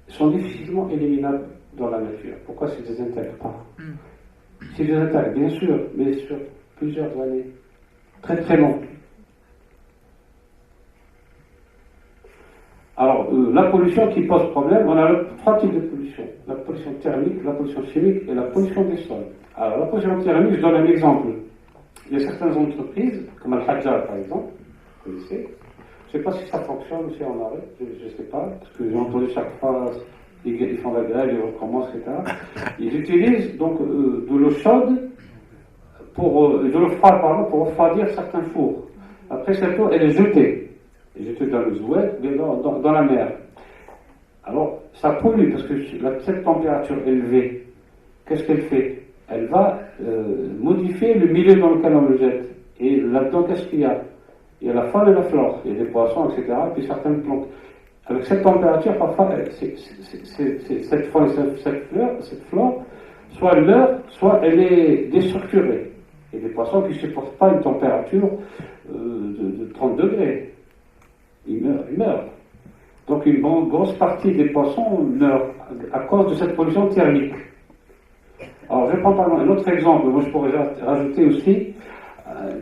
sont difficilement éliminables dans la nature. Pourquoi c'est désintègre pas? C'est désintègre, bien sûr, mais sur plusieurs années. Très très long. Alors, la pollution qui pose problème, on a trois types de pollution. La pollution thermique, la pollution chimique et la pollution des sols. Alors, la pollution thermique, je donne un exemple. Il y a certaines entreprises, comme Al-Hajjah par exemple, vous connaissez. Je ne sais pas si ça fonctionne aussi en arrêt, je ne sais pas, parce que j'ai entendu chaque fois, ils font la grève, ils recommencent, etc. Ils utilisent donc de l'eau chaude, de l'eau froide, pardon, pour refroidir certains fours. Après, cette eau, elle est jetée. J'étais dans le Zouet, dans la mer. Alors, ça pollue, parce que cette température élevée, qu'est-ce qu'elle fait? Elle va modifier le milieu dans lequel on le jette. Et là-dedans, qu'est-ce qu'il y a? Il y a la faune et la flore, il y a des poissons, etc., et puis certaines plantes. Avec cette température, parfois, cette faune et cette flore, soit elle meurt, soit elle est déstructurée. Il y a des poissons qui ne supportent pas une température de 30 degrés. Ils meurent. Donc une grosse partie des poissons meurent à cause de cette pollution thermique. Alors je vais prendre un autre exemple. Moi je pourrais rajouter aussi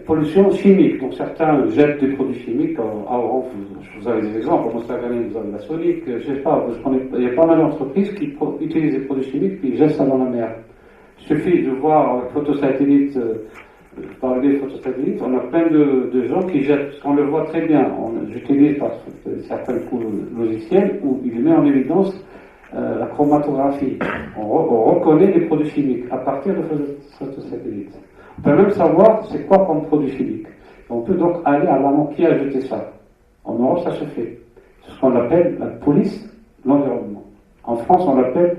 pollution chimique. Donc certains jettent des produits chimiques. Vous avez des exemples. Vous avez la Sonic. Je sais pas. Il y a pas mal d'entreprises qui utilisent des produits chimiques puis jettent ça dans la mer. Il suffit de voir photosatellite. Par les photosatellites, on a plein de gens qui jettent, on le voit très bien, j'utilise certains logiciels où il met en évidence la chromatographie. On reconnaît les produits chimiques à partir de photosatellites. On peut même savoir c'est quoi comme produit chimique. On peut donc aller à l'amont qui a jeté ça. En Europe, ça se fait. C'est ce qu'on appelle la police de l'environnement. En France, on l'appelle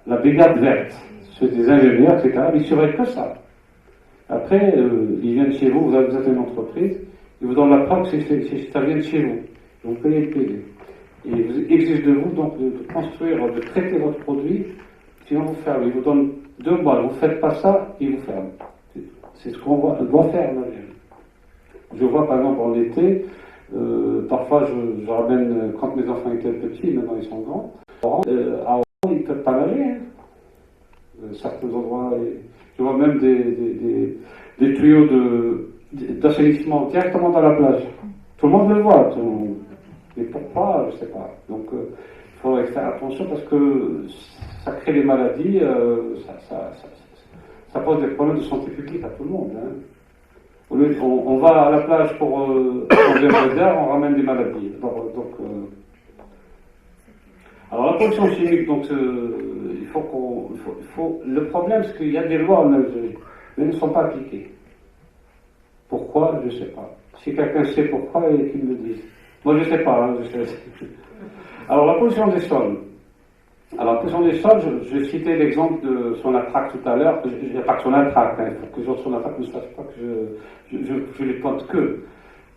la brigade verte. C'est des ingénieurs, etc. Mais ils ne surveillent que ça. Après, ils viennent chez vous, vous êtes une entreprise, ils vous donnent la preuve que ça vient de chez vous. Vous payez le PD. Et ils exigent de vous donc de construire, de traiter votre produit, sinon vous fermez. Ils vous donnent 2 mois, vous ne faites pas ça, ils vous ferment. C'est ce qu'on doit faire en Algérie. Je vois par exemple en été, parfois je ramène, quand mes enfants étaient petits, maintenant ils sont grands, à Oran, ils ne peuvent pas nager. Hein. Certains endroits, je vois même des tuyaux d'assainissement directement dans la plage. Tout le monde le voit. Mais pourquoi? Je ne sais pas. Donc il faudrait faire attention parce que ça crée des maladies, ça pose des problèmes de santé publique à tout le monde. Hein. On va à la plage pour changer d'air, on ramène des maladies. Alors la pollution chimique, donc le problème c'est qu'il y a des lois en Algérie, mais elles ne sont pas appliquées. Pourquoi? Je ne sais pas. Si quelqu'un sait pourquoi, qu'il me le dise. Moi je ne sais pas. Hein, Alors la pollution des sols. Alors la pollution des sols, je citais l'exemple de Sonatrach tout à l'heure. Il n'y a pas que Sonatrach, il faut que les autres Sonatrach ne sachent pas que je les pointe que.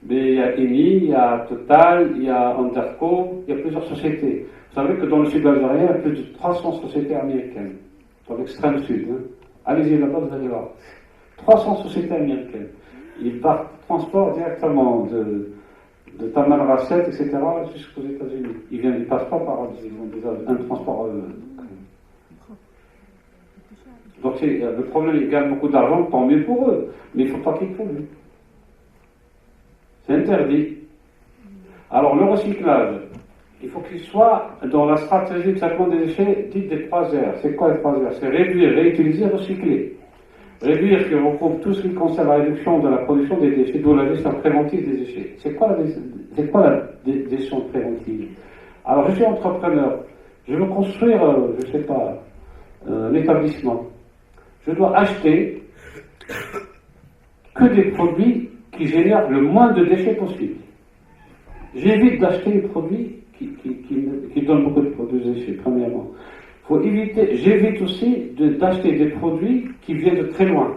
Mais il y a Eni, il y a Total, il y a Anderco, il y a plusieurs sociétés. Vous savez que dans le sud algérien, il y a plus de 300 sociétés américaines, dans l'extrême sud. Hein. Allez-y là-bas, vous allez voir. 300 sociétés américaines. Ils partent transport directement de Taman Rasset, etc., jusqu'aux États-Unis. Ils passent pas par ils ont déjà un transport. Donc le problème, ils gagnent beaucoup d'argent, tant mieux pour eux. Mais il ne faut pas qu'ils polluent. C'est interdit. Alors le recyclage, il faut qu'il soit dans la stratégie de traitement des déchets dite des 3 R. C'est quoi les 3 R? C'est réduire, réutiliser, recycler. Réduire qui regroupe tout ce qui concerne la réduction de la production des déchets, d'où la gestion préventive des déchets. C'est quoi la gestion préventive? Alors je suis entrepreneur, je veux construire, je ne sais pas, l'établissement, je dois acheter que des produits qui génèrent le moins de déchets possible. J'évite d'acheter des produits qui donnent beaucoup de déchets, premièrement. J'évite aussi d'acheter des produits qui viennent de très loin.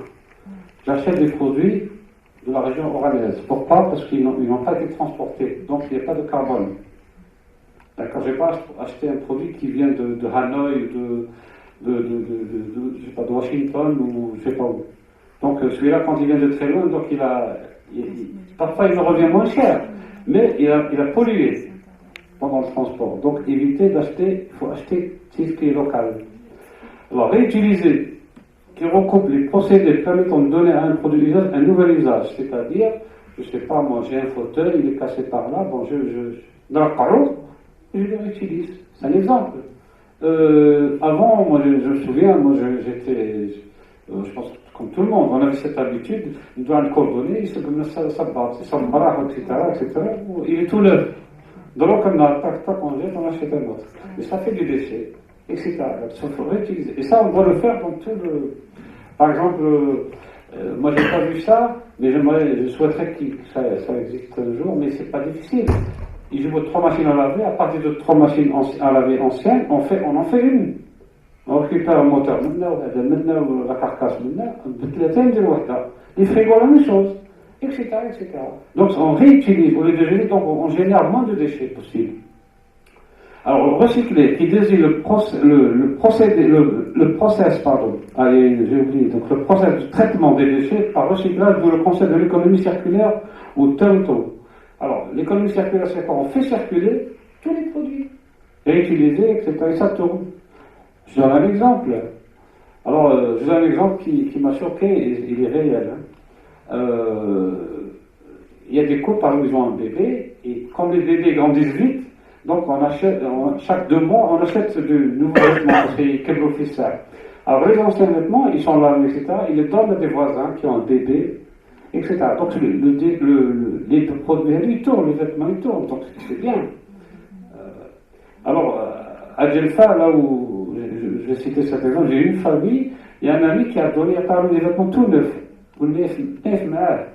J'achète des produits de la région oranaise. Pourquoi? Parce qu'ils n'ont pas été transportés, donc il n'y a pas de carbone. D'accord, je ne vais pas acheter un produit qui vient de Hanoï, je sais pas, de Washington ou je ne sais pas où. Donc celui-là, quand il vient de très loin, donc parfois il me revient moins cher, mais il a pollué pendant le transport. Donc éviter d'acheter, il faut acheter ce qui est local. Alors réutiliser, qui recoupe les procédés permettant de donner à un produit d'usage un nouvel usage, c'est-à-dire, je ne sais pas, moi j'ai un fauteuil, il est cassé par là, bon, dans la parole, je le réutilise. C'est un exemple. Avant, moi je me souviens, moi j'étais, je pense comme tout le monde, on avait cette habitude, on doit le coordonner, il se met ça bat, etc. Il est tout neuf. Donc on a tac, on jette, on achète un autre. Et ça fait du déchet, etc. Il faut réutiliser. Et ça, on doit le faire dans tout le. Par exemple, moi j'ai pas vu ça, mais je souhaiterais que ça existe un jour, mais c'est pas difficile. Il faut 3 machines à laver, à partir de 3 machines à laver anciennes, on en fait une. On récupère le moteur maintenant, la carcasse maintenant, les frigos la même chose, etc. Donc on réutilise, au lieu de gérer, donc on génère moins de déchets possible. Alors recycler, qui désigne le process, j'ai oublié, donc le process de traitement des déchets par recyclage, d'où le concept de l'économie circulaire ou TENTO. Alors l'économie circulaire, c'est quoi? On fait circuler tous les produits, réutiliser, etc. Et ça tourne. Je donne un exemple. Alors, je donne un exemple qui m'a choqué, et il est réel. Il y a des couples, par exemple, ils ont un bébé, et quand les bébés grandissent vite, donc chaque 2 mois, on achète de nouveaux vêtements, c'est quelques fils. Alors, les anciens vêtements, ils sont là, etc., ils les donnent à des voisins qui ont un bébé, etc. Donc, les produits, ils tournent, les vêtements, ils tournent, donc c'est bien. Alors, à Djelfa, là où je vais citer cet exemple, j'ai une famille, il y a un ami qui a donné apparemment des vêtements tout neufs. قول لي نايف معاه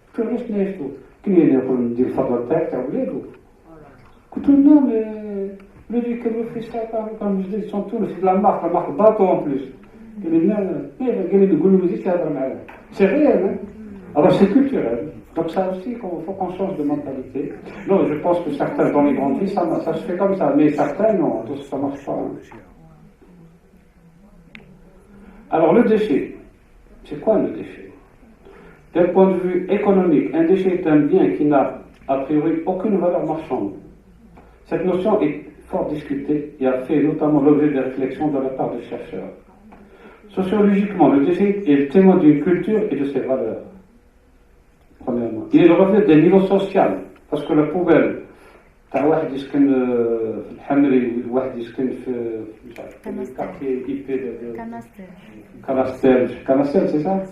قلت له علاش نايفتو؟ قال لي انا نقول ندير الفضل تاعك تاع ولادو قلت له نو مي لو دي كانوا في الساعه كانوا جديد سون تونس في لا مارك باطو اون بليس قال لي لا قال لي نقول له مازيدش تهضر معاه سي ريال alors c'est culturel. Donc ça aussi, il faut qu'on change de mentalité. Non, je pense que certains dans les grandes villes, ça se fait comme ça, mais certains non, ça ne marche pas. Alors le déchet, c'est quoi le déchet? D'un point de vue économique, un déchet est un bien qui n'a a priori aucune valeur marchande. Cette notion est fort discutée et a fait notamment l'objet de réflexions de la part des chercheurs. Sociologiquement, le déchet est le témoin d'une culture et de ses valeurs. Premièrement. Il est le reflet d'un niveau social, parce que la poubelle, تاع واحد يسكن في الحمري وواحد يسكن في مش عارف الكارتي اي بي كاناستيل سي سا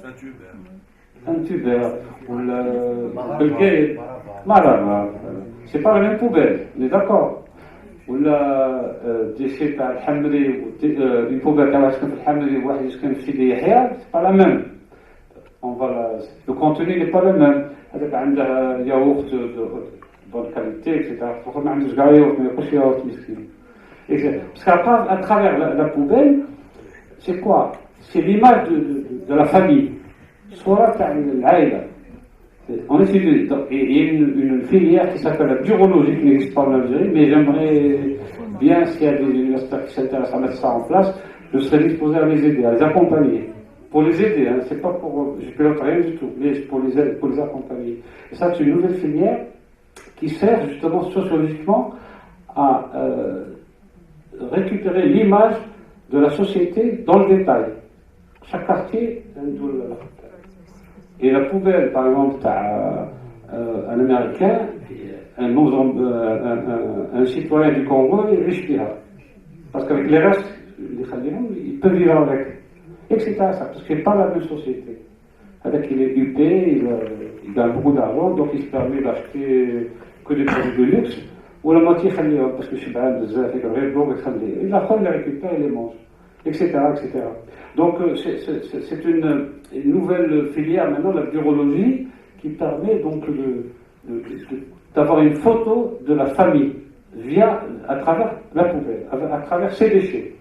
un tubeur ou le marava c'est pas la même poubelle on est d'accord ou la déchet تاع الحمري une poubelle تاع واحد يسكن في الحمري وواحد يسكن في سيدي يحيى c'est pas la même. Le contenu n'est pas le même. هذاك عندها yaourt de bonne qualité, etc. ما عندوش كاع yaourt, ما ياكلش yaourt مسكين. Parce qu'à travers la poubelle, c'est quoi? C'est l'image de la famille. صورة تاع العائلة. On essaie il y a une filière qui s'appelle la biologie qui n'existe pas en Algérie, mais j'aimerais bien, s'il y a des universitaires qui s'intéressent à mettre ça en place, je serais disposé à les aider, à les accompagner. Pour les aider, hein, c'est pas pour. Je pilote rien du tout, mais pour les aider, pour les accompagner. Et ça, c'est une nouvelle filière qui sert justement sociologiquement à récupérer l'image de la société dans le détail. Chaque quartier, et la poubelle, par exemple, un Américain, un citoyen du Congo, il riche bien. Parce qu'avec les restes, il peut vivre avec. Etc. Parce que c'est pas la même société. Avec il est huppé, il gagne beaucoup d'argent, donc il se permet d'acheter que des produits de luxe, ou la moitié parce que je suis pas de zaf, et la il les récupère et les mange. etc., etc. Donc c'est une nouvelle filière maintenant, la biologie, qui permet donc d'avoir une photo de la famille à travers la poubelle, à travers ses déchets.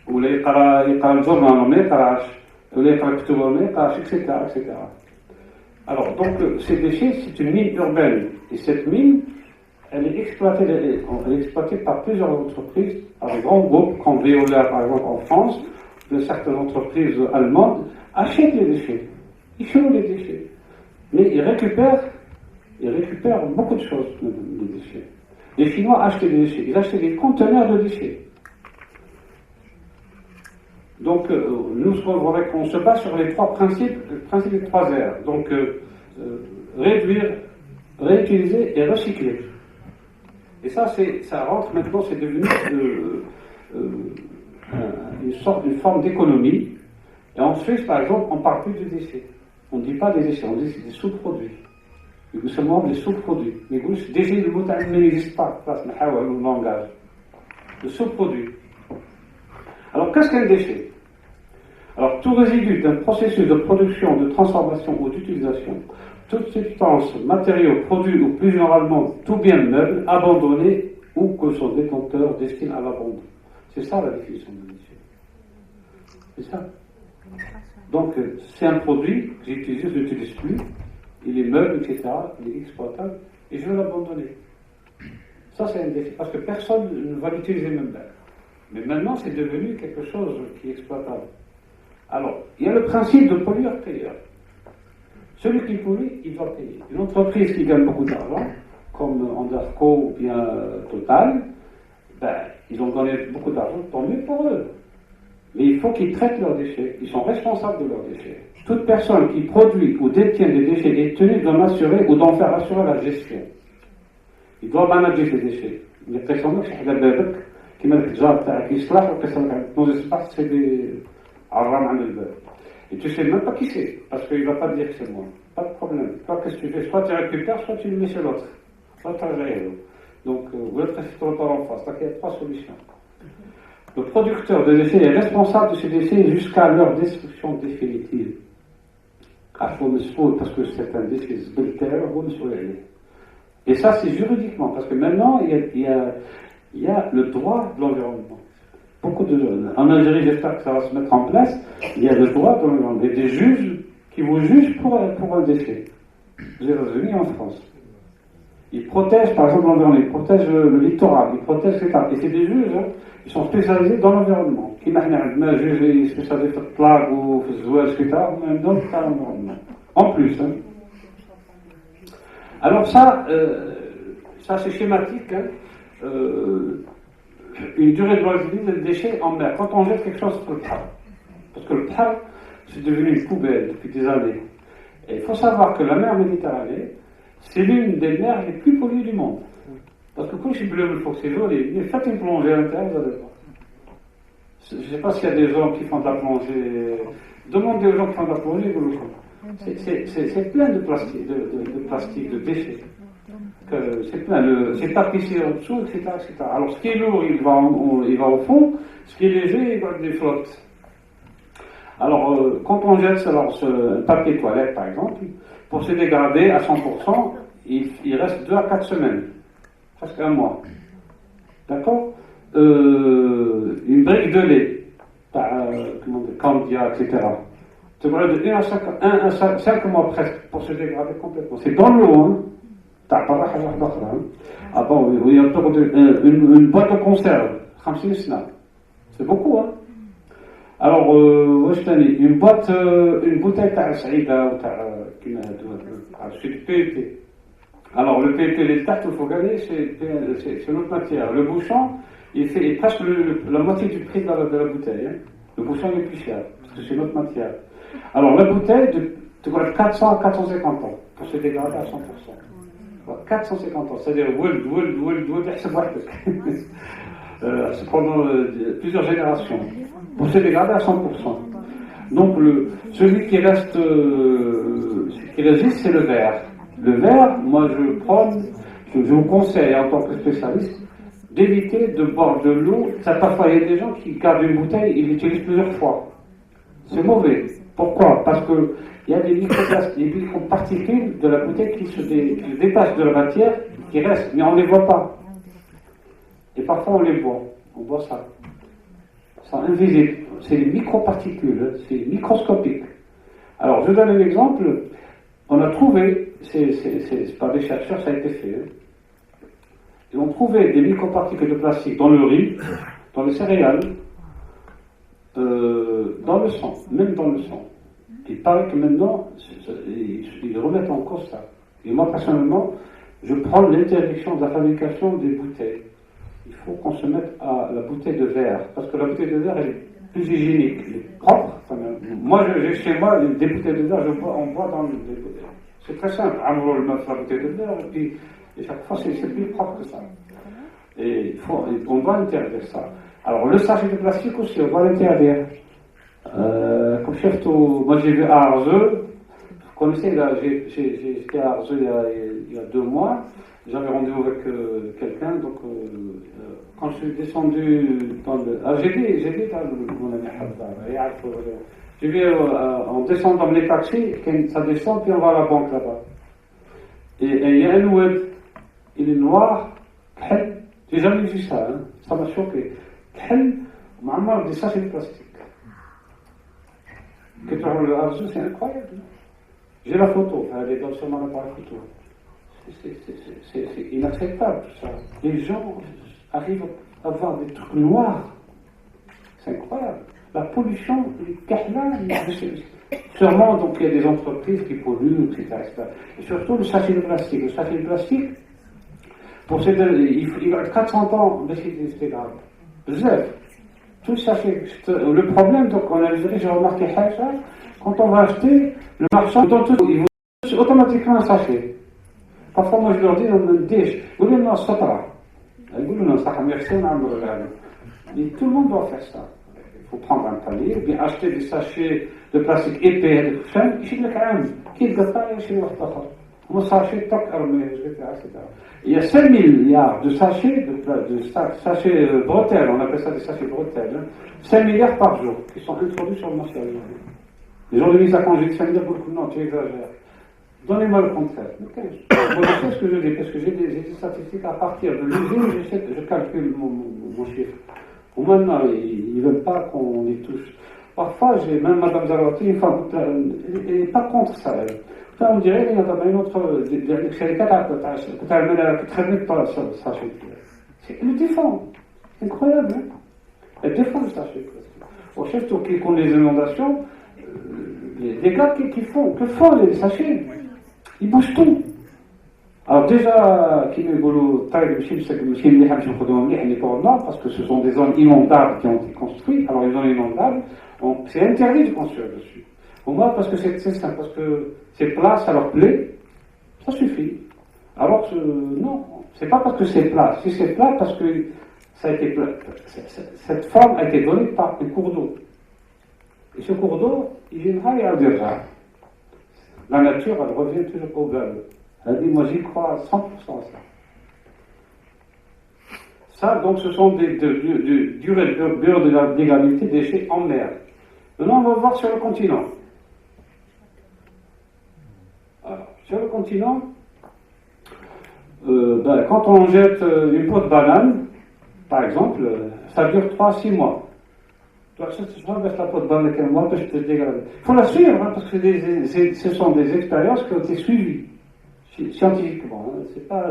ولا يقرا الجورنال وما يقراش ولا يقرا كتب وما يقراش etc. etc. Alors donc ces déchets, c'est une mine urbaine, et cette mine, elle est exploitée par plusieurs entreprises, par des grands groupes comme Veolia par exemple en France, de certaines entreprises allemandes achètent les déchets, ils font les déchets, mais ils récupèrent beaucoup de choses, les déchets. Les Chinois achetaient des déchets, ils achetaient des conteneurs de déchets. Donc, nous, on se base sur les trois principes, le principe des 3 R. Donc, réduire, réutiliser et recycler. Et ça rentre maintenant, c'est devenu une forme d'économie. Et en Suisse, par exemple, on ne parle plus de déchets. On ne dit pas des déchets, on dit c'est des sous-produits. Nous sommes des sous-produits. Mais vous, déchets, le mot n'existe pas, le langage. Le sous-produit. Alors, qu'est-ce qu'un déchet? Alors, tout résidu d'un processus de production, de transformation ou d'utilisation, toute substance, matériau, produit ou plus généralement tout bien meuble, abandonné ou que son détenteur destine à l'abandon. C'est ça la définition de déchet. C'est ça. Donc, c'est un produit que j'utilise, je ne l'utilise plus, il est meuble, etc., il est exploitable, et je veux l'abandonner. Ça, c'est un déchet, parce que personne ne va l'utiliser même bien. Mais maintenant, c'est devenu quelque chose qui est exploitable. Alors, il y a le principe de pollueur-payeur. Celui qui pollue, il doit payer. Une entreprise qui gagne beaucoup d'argent, comme Anderco ou bien Total, ils ont gagné beaucoup d'argent, tant mieux pour eux. Mais il faut qu'ils traitent leurs déchets. Ils sont responsables de leurs déchets. Toute personne qui produit ou détient des déchets est tenue d'en assurer ou d'en faire assurer la gestion. Il doit manager ses déchets. Il est présenté que كما التجار تاعك يصلح وكيصلح عندك نوز اسباس سي دي عرام عن الباب. Et tu sais même pas qui c'est, parce qu'il va pas dire que c'est moi. Pas de problème. Toi, qu'est-ce que tu fais? Soit tu récupères, soit tu le mets chez l'autre. Soit tu réagis. Donc, vous êtes trop tard en face. Donc, il y a 3 solutions. Le producteur de déchets est responsable de ces déchets jusqu'à leur destruction définitive. Parce que c'est un déchet zbelter, et ça, c'est juridiquement, parce que maintenant, il y a le droit de l'environnement. En Algérie, j'espère que ça va se mettre en place, il y a le droit de l'environnement. Il y a des juges qui vous jugent pour un déchet. Aux États-Unis et en France. Ils protègent, par exemple, l'environnement, ils protègent le littoral, ils protègent l'État. Et c'est des juges, ils sont spécialisés dans l'environnement. Qui m'a un juge spécialisé dans le plag ou dans le etc., même dans l'environnement. En plus. Alors ça c'est schématique. Une durée de validité des déchets en mer. Quand on jette quelque chose sur le Bhar, parce que le Bhar, c'est devenu une poubelle depuis des années. Et il faut savoir que la mer Méditerranée, c'est l'une des mers les plus polluées du monde. Parce que quand je suis bleu, il faut que c'est joli. Mais faites une plongée à l'intérieur, vous allez voir. Je ne sais pas s'il y a des gens qui font de la plongée. Demandez aux gens qui font de la plongée, vous le connaissez. C'est plein de plastique, de déchets. C'est plein, c'est tapissé en dessous, etc., etc. Alors, ce qui est lourd, il va au fond. Ce qui est léger, il va des flottes. Alors, quand on jette ce papier toilette, par exemple, pour se dégrader à 100%, il reste 2 à 4 semaines. Presque un mois. D'accord? Une brique de lait, Candia, etc. Tu vois, de 1 à 5 mois presque pour se dégrader complètement. C'est dans l'eau, hein. Ah bon, oui, une boîte de conserve, 50 سنة. C'est beaucoup, hein. Alors, une bouteille تاع سعيدة ou كيما هادو c'est du PET. Alors, le PET, les tartes, il faut gagner, c'est notre matière. Le bouchon, il fait presque la moitié du prix de la bouteille. Hein. Le bouchon est plus cher, parce que c'est notre matière. Alors, la bouteille, tu vois, 400 à 450 ans pour se dégrader à 100%. 450 ans, c'est-à-dire c'est pendant plusieurs générations, pour se dégrader à 100%. Donc celui qui reste, qui résiste, c'est le verre. Le verre, moi je vous conseille en tant que spécialiste, d'éviter de boire de l'eau. Parfois, il y a des gens qui gardent une bouteille, ils l'utilisent plusieurs fois. C'est mauvais. Pourquoi? Parce qu'il y a des microplastiques, des microparticules de la bouteille qui se détachent de la matière, qui restent, mais on ne les voit pas. Et parfois, on les voit. On voit ça. C'est invisible. C'est des microparticules, c'est microscopique. Alors, je donne un exemple. On a trouvé, c'est par des chercheurs, ça a été fait. Ils ont trouvé des microparticules de plastique dans le riz, dans les céréales, dans le sang, même dans le sang. Il paraît que maintenant, ils remettent en cause ça. Et moi, personnellement, je prends l'interdiction de la fabrication des bouteilles. Il faut qu'on se mette à la bouteille de verre, parce que la bouteille de verre, elle est plus hygiénique, elle est propre. Moi, j'ai chez moi des bouteilles de verre, on boit dans les bouteilles. C'est très simple, on le met sur la bouteille de verre, et chaque fois, c'est plus propre que ça. Et on doit interdire ça. Alors, le sachet de plastique aussi, on doit l'interdire. Comme chef, moi j'ai vu à Arzeux, vous connaissez, j'étais à Arzeux il y a 2 mois, j'avais rendez-vous avec quelqu'un, donc quand je suis descendu dans le... j'ai dit mon ami j'ai vu en descendant dans les taxis, ça descend, puis on va à la banque là-bas. Et il y a un oued, il est noir, j'ai jamais vu ça, hein. Ça m'a choqué. Des sachets de plastique. Que tu le Arzou, c'est incroyable. J'ai la photo, elle est sur mon appareil photo. C'est inacceptable tout ça. Les gens arrivent à avoir des trucs noirs. C'est incroyable. La pollution, les kahlas, sûrement, donc il y a des entreprises qui polluent, etc. Et surtout le sachet de plastique. Le sachet de plastique, il va 400 ans de se dégrade. Tout ça, le problème, donc en Algérie, j'ai remarqué ça, quand on va acheter, le marchand, il vous automatiquement un sachet. Parfois, moi, je leur dis, on me dit, vous voulez non, ça mais tout le monde doit faire ça. Il faut prendre un panier, ou bien acheter des sachets de plastique épais, qui est il y a 5 milliards de sachets, sachets bretelles, on appelle ça des sachets bretelles, 5 milliards par jour qui sont introduits sur le marché algérien. Les gens de mise à congé de 5 milliards, non, tu exagères. Donnez-moi le contraire. Okay. Moi, je sais ce que je dis, parce que j'ai des statistiques à partir de l'usine, je calcule mon chiffre. Ou maintenant, ils ne veulent pas qu'on les touche. Parfois, même Mme Zarouati, elle n'est pas contre ça. On dirait qu'il y a une autre elle le défend. C'est incroyable. Hein? Elle défend le sachet. Au chef qui compte les inondations, les dégâts qu'ils font, que font les sachets? Ils bougent tout. Alors déjà, parce que ce sont des zones inondables qui ont été construites. Alors les zones inondables, c'est interdit de construire dessus. Pour moi, parce que c'est simple, parce que c'est plat, ça leur plaît, ça suffit. Alors non, c'est pas parce que c'est plat. Si c'est plat, parce que ça a été plat. Cette forme a été donnée par un cours d'eau. Et ce cours d'eau, il viendra et aldera. La nature, elle revient toujours au galop. Elle dit, moi j'y crois à 100% à ça. Ça, donc, ce sont des durées d'égalité des déchets en mer. Maintenant, on va voir sur le continent. Alors, sur le continent, quand on jette une peau de banane, par exemple, ça dure 3 à 6 mois. La peau de banane, il faut la suivre, hein, parce que ce sont des expériences qui ont été suivies scientifiquement. Hein.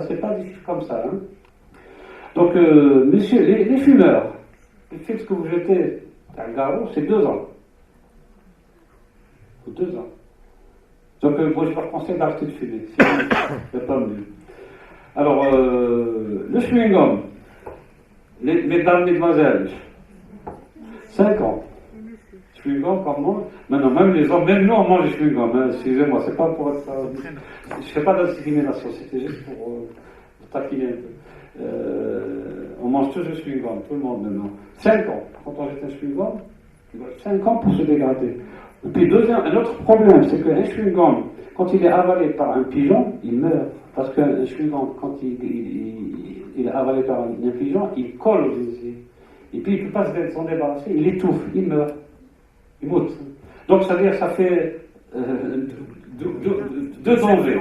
C'est pas difficile comme ça. Hein. Donc, messieurs, les fumeurs, le fixe que vous jetez à un garrot, c'est 2 ans. 2 ans. Donc, moi, je leur conseille d'arrêter de fumer. C'est pas mieux. Alors, le chewing-gum, mesdames, mesdemoiselles, 5 ans. Chewing-gum, comme moi. Maintenant, même les hommes, même nous, on mange du chewing-gum. Hein, excusez-moi, c'est pas pour être. Je ne fais pas de discrimination, c'était juste pour taquiner un peu. On mange tous du chewing-gum, tout le monde maintenant. 5 ans. Quand on jette un chewing-gum, 5 ans pour se dégrader. Et puis, un autre problème, c'est qu'un chewing-gum, quand il est avalé par un pigeon, il meurt. Parce qu'un chewing-gum, quand il il est avalé par un intelligent, il colle aux initiés. Et puis il ne peut pas s'en débarrasser, il étouffe, il meurt, il moute. Donc c'est-à-dire ça fait deux dangers.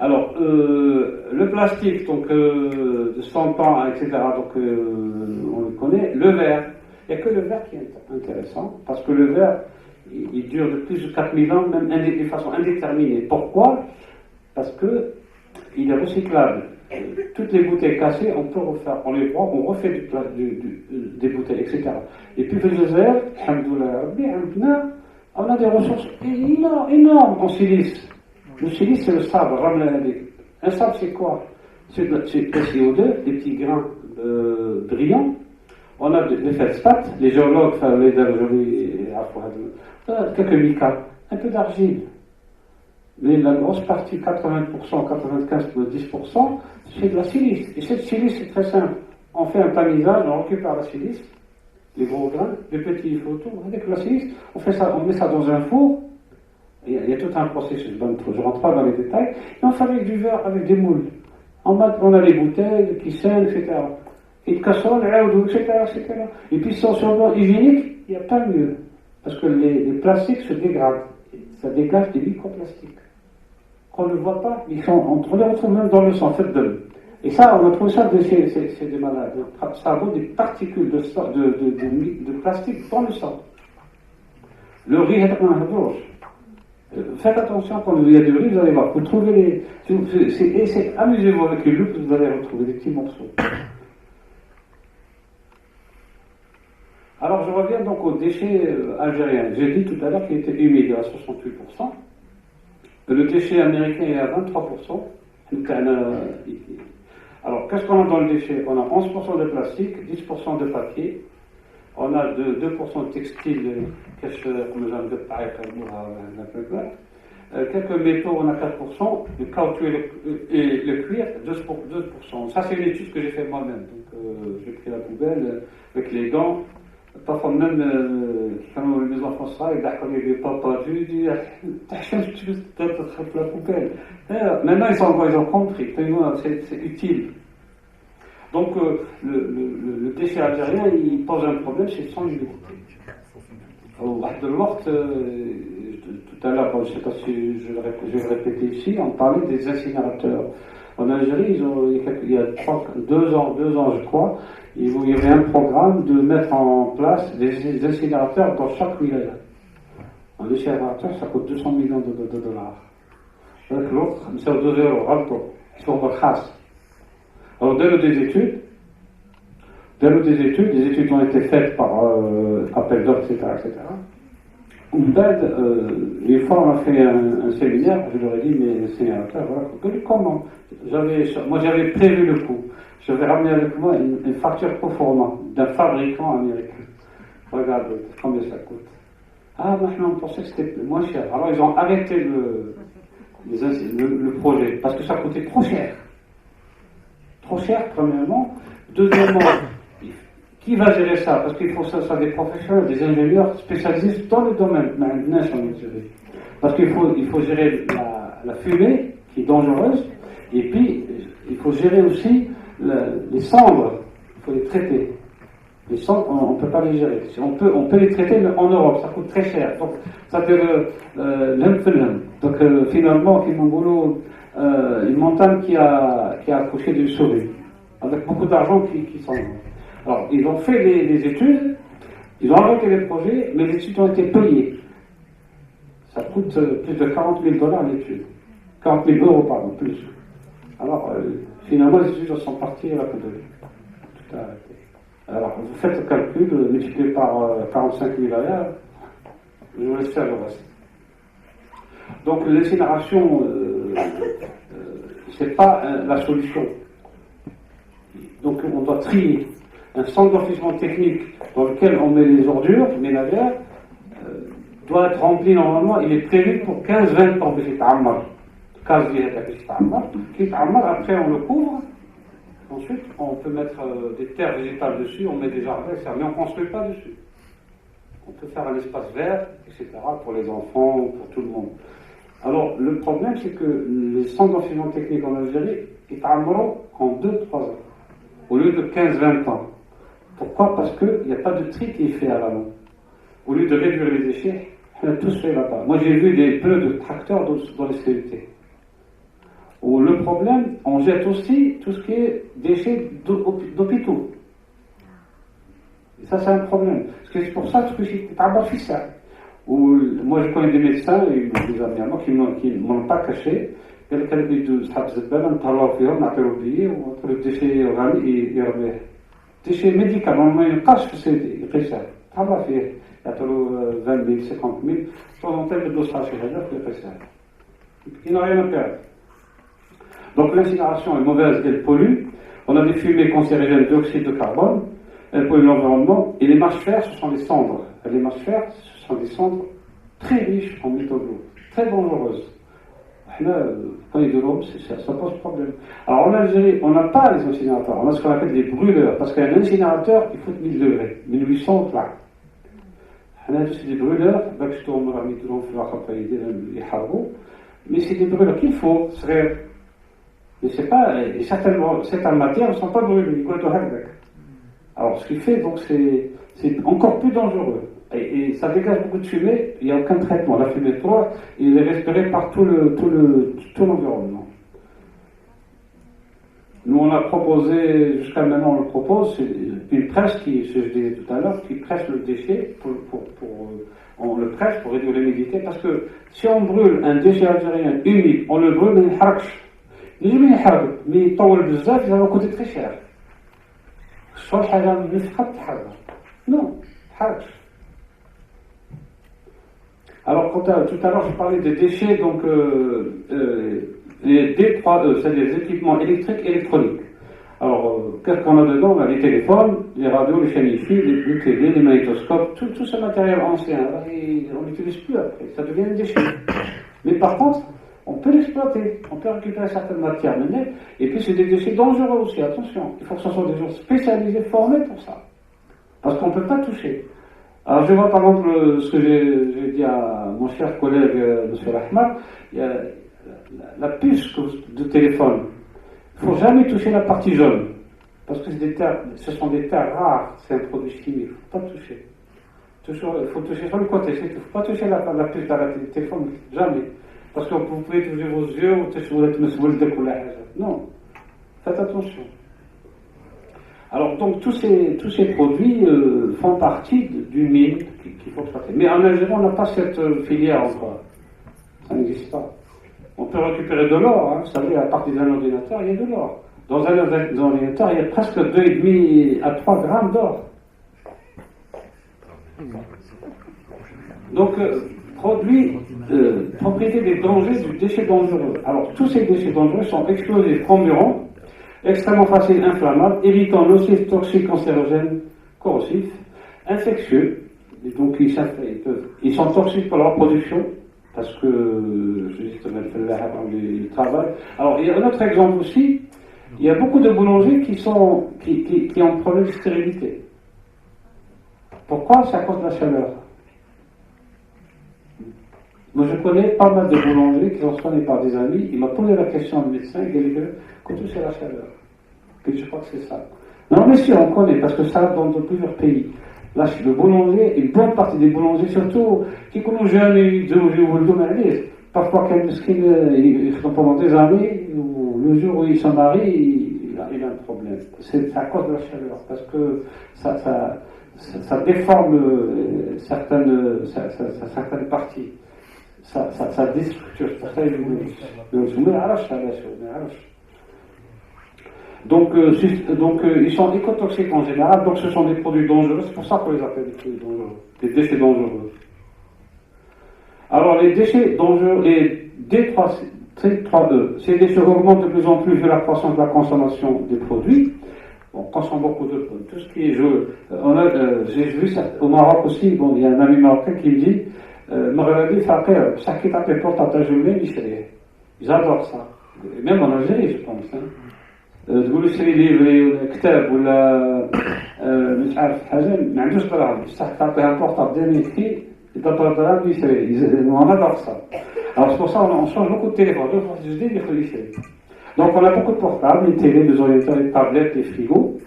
Alors, le plastique, donc de 100 ans, etc., donc on le connaît. Le verre, il n'y a que le verre qui est intéressant, parce que le verre, il dure de plus de 4000 ans, même de façon indéterminée. Pourquoi? Parce qu'il est recyclable. Toutes les bouteilles cassées, on peut refaire, on les prend, on refait des bouteilles, etc. Et puis, le verre, on a des ressources énormes en silice. Le silice, c'est le sable, un sable, c'est quoi? C'est le CO2, des petits grains brillants. On a des feldspaths, les géologues, quelques micas, un peu d'argile. Mais la grosse partie, 80%, 95%, c'est de la silice. Et cette silice, c'est très simple. On fait un tamisage, on récupère la silice, les gros grains, les petits photos, avec la silice, on met ça dans un four. Il y a tout un processus, je ne rentre pas dans les détails, et on fabrique du verre avec des moules. On a les bouteilles qui saignent, etc. Et le casserole, etc., etc. Et puis sur le plan hygiénique, il n'y a pas mieux. Parce que les plastiques se dégradent. Ça dégage des microplastiques. Qu'on ne voit pas, on les retrouve même dans le sang, faites de. Et ça, on a trouvé ça c'est des malades. Ça vaut des particules de plastique dans le sang. Le riz est un rouge. Faites attention quand il y a du riz, vous allez voir. Vous trouvez amusez-vous avec les loups, vous allez retrouver des petits morceaux. Alors je reviens donc aux déchets algériens. J'ai dit tout à l'heure qu'il était humide à 68%. Le déchet américain est à 23%. Alors qu'est-ce qu'on a dans le déchet? On a 11% de plastique, 10% de papier. On a 2% de textile, quelques métaux, on a 4%, le caoutchouc et le cuir, 2%. Ça, c'est une étude que j'ai fait moi-même. Donc, j'ai pris la poubelle avec les gants. Parfois, même, quand les enfants se travaillent, des papas, je dis, la poubelle. Maintenant, ils ont compris. C'est utile. Donc, le déchet algérien, il pose un problème, c'est son humidité. Au Wahd al-Waqt, tout à l'heure, je ne sais pas si je vais le répéter ici, on parlait des incinérateurs. En Algérie, il y a 2 ans, je crois, il y avait un programme de mettre en place des incinérateurs dans chaque wilaya. Un incinérateur, ça coûte 200 millions de dollars. Avec l'autre, c'est 2 euros, ralto, sur le khas. Alors, dès des études, les études ont été faites par appel d'offres, etc. Une fois, on a fait un séminaire, je leur ai dit, mais incinérateurs, voilà, comment? Moi, j'avais prévu le coût. J'avais ramené avec moi une facture pro forma d'un fabricant américain. Regarde combien ça coûte. Ah, maintenant, on pensait que c'était moins cher. Alors, ils ont arrêté le projet, parce que ça coûtait trop cher. Trop cher, premièrement. Deuxièmement, qui va gérer ça? Parce qu'il faut ça des professionnels, des ingénieurs spécialisés dans le domaine. Parce qu'il faut gérer la fumée, qui est dangereuse, et puis il faut gérer aussi les cendres. Il faut les traiter. Les cendres, on ne peut pas les gérer. On peut les traiter en Europe, ça coûte très cher. Donc, ça fait Donc, finalement, une montagne qui a accouché d'une souris, avec beaucoup d'argent qui s'en va. Alors, ils ont fait les études, ils ont arrêté les projets, mais les études ont été payées. Ça coûte plus de 40 000 dollars l'étude. 40 000 euros, pardon, plus. Alors, finalement, les études sont parties à la poubelle. Tout a arrêté. Alors, vous faites le calcul, multiplié par 45 000 milliards, je vous laisse faire le reste. Donc, l'incinération, c'est pas la solution. Donc, on doit trier. Un centre d'enfouissement technique dans lequel on met les ordures ménagères doit être rempli normalement, il est prévu pour 15-20 ans de Ammar. Après on le couvre, ensuite on peut mettre des terres végétales dessus, on met des jardins, etc. Mais on ne construit pas dessus. On peut faire un espace vert, etc. pour les enfants, pour tout le monde. Alors le problème c'est que les centres d'enfouissement technique en Algérie, ils en 2-3 ans, au lieu de 15-20 ans. Pourquoi? Parce qu'il n'y a pas de tri qui est fait à l'avant. Au lieu de réduire les déchets, on a tous fait là-bas. Moi, j'ai vu des pneus de tracteurs dans les CET. Où le problème, on jette aussi tout ce qui est déchets d'hôpitaux. Et ça, c'est un problème. Parce que c'est pour ça que j'ai fait ça. Moi, je connais des médecins et des amis à moi qui ne m'ont pas caché. قال لك انا بيدو صحاب الزباله نطلعوا فيهم نعطيو بيه ونعطيو الديشي غالي يرميه ديشي ميديكال ما ينقاش في السيدي يقيسها طلع فيه يعطيو 20,000 50,000 طون تاع يبدلو صحاب شي حاجه ويقيسها il n'a rien à perdre. Donc l'incinération est mauvaise, elle pollue. On a des fumées cancérigènes, dioxyde de carbone, elle pollue l'environnement. Et les mâches-fer, ce sont des cendres. Les mâches-fer, ce sont des cendres très riches en métaux lourds, très dangereuses. Quand il y a de l'eau, ça pose problème. Alors en Algérie, on n'a pas les incinérateurs, on a ce qu'on appelle des brûleurs, parce qu'un incinérateur, il faut 1000 degrés, 1800 là. C'est des brûleurs, mais c'est des brûleurs qu'il faut. Mais c'est pas, et certainement, certaines matières ne sont pas brûlées. Alors ce qui fait, donc, c'est encore plus dangereux. Et ça dégage beaucoup de fumée, il n'y a aucun traitement. La fumée 3, il est respiré par tout l'environnement. Nous, on a proposé, jusqu'à maintenant, on le propose, c'est une presse qui, ce que je disais tout à l'heure, qui presse le déchet, on le presse pour réduire l'humidité, parce que si on brûle un déchet algérien humide, on le brûle, mais il ne harche. Mais il طول بزاف, ça va coûter très cher. Soit حاجة نفخة تحرق. Non, harche. Alors, tout à l'heure, je parlais des déchets, donc les D3E, c'est des équipements électriques et électroniques. Alors, qu'est-ce qu'on a dedans? On a les téléphones, les radios, les chaînes IFI, les télé, les magnétoscopes, tout ce matériel ancien. On n'utilise plus après, ça devient un déchet. Mais par contre, on peut l'exploiter, on peut récupérer certaines matières, et puis c'est des déchets dangereux aussi, attention. Il faut que ce soit des gens spécialisés, formés pour ça. Parce qu'on ne peut pas toucher. Alors je vois par exemple ce que j'ai dit à mon cher collègue M. Rahman, il y a la puce de téléphone. Il ne faut jamais toucher la partie jaune, parce que ce sont des terres rares, c'est un produit chimique, il ne faut pas toucher. Il faut toucher sur le côté, il ne faut pas toucher la puce dans le téléphone, jamais. Parce que vous pouvez toucher vos yeux ou non, faites attention. Alors, donc, tous ces produits font partie d'une mine qu'il faut traiter. Mais en Algérie, on n'a pas cette filière encore. Ça n'existe pas. On peut récupérer de l'or, hein. Vous savez, à partir d'un ordinateur, il y a de l'or. Dans un ordinateur, il y a presque 2,5 à 3 grammes d'or. Donc, propriété des dangers du déchet dangereux. Alors, tous ces déchets dangereux sont explosifs, comburants, extrêmement facile, inflammable, irritant, nocif, toxique, cancérogène, corrosif, infectieux. Et donc ils sont toxiques pour leur production, parce que ils travaillent. Alors il y a un autre exemple aussi, il y a beaucoup de boulangers qui ont problème de stérilité. Pourquoi? C'est à cause de la chaleur. Moi je connais pas mal de boulangers qui sont soignés par des amis, il m'a posé la question au médecin, il dit que tout c'est la chaleur. Et je crois que c'est ça. Non mais si, on connaît, parce que ça dans plusieurs pays. Là, le boulanger, une bonne partie des boulangers, surtout, qui connaissent jeunes, ils disent, parfois quand ils sont pendant des années, le jour où ils se marient, il a un problème. C'est à cause de la chaleur, parce que ça déforme certaines parties. Ça déstructure. C'est pour ça donc, ils sont écotoxiques en général, donc ce sont des produits dangereux, c'est pour ça qu'on les appelle des produits dangereux, des déchets dangereux. Alors les déchets dangereux, les D3E, ces déchets augmentent de plus en plus vu la croissance de la consommation des produits. On consomme beaucoup de tout ce qui est jeu. J'ai vu ça au Maroc aussi, bon, il y a un ami marocain qui me dit Maghrabi Fakir, chaque étape est porte à ta journée, ils adorent ça. Et même en Algérie, je pense. Hein. تقول اشتري ليفري ولا كتاب ولا مش عارف حاجه ما عندوش دراهم بصح تعطيها البورطابل ديال يحكي اذا دراهم يشري وانا دارسا. Alors c'est pour ça on change beaucoup de téléphone, deux fois جديد يخلي يشري. Donc on a beaucoup de portables, les télés, les ordinateurs, les tablettes, les frigos.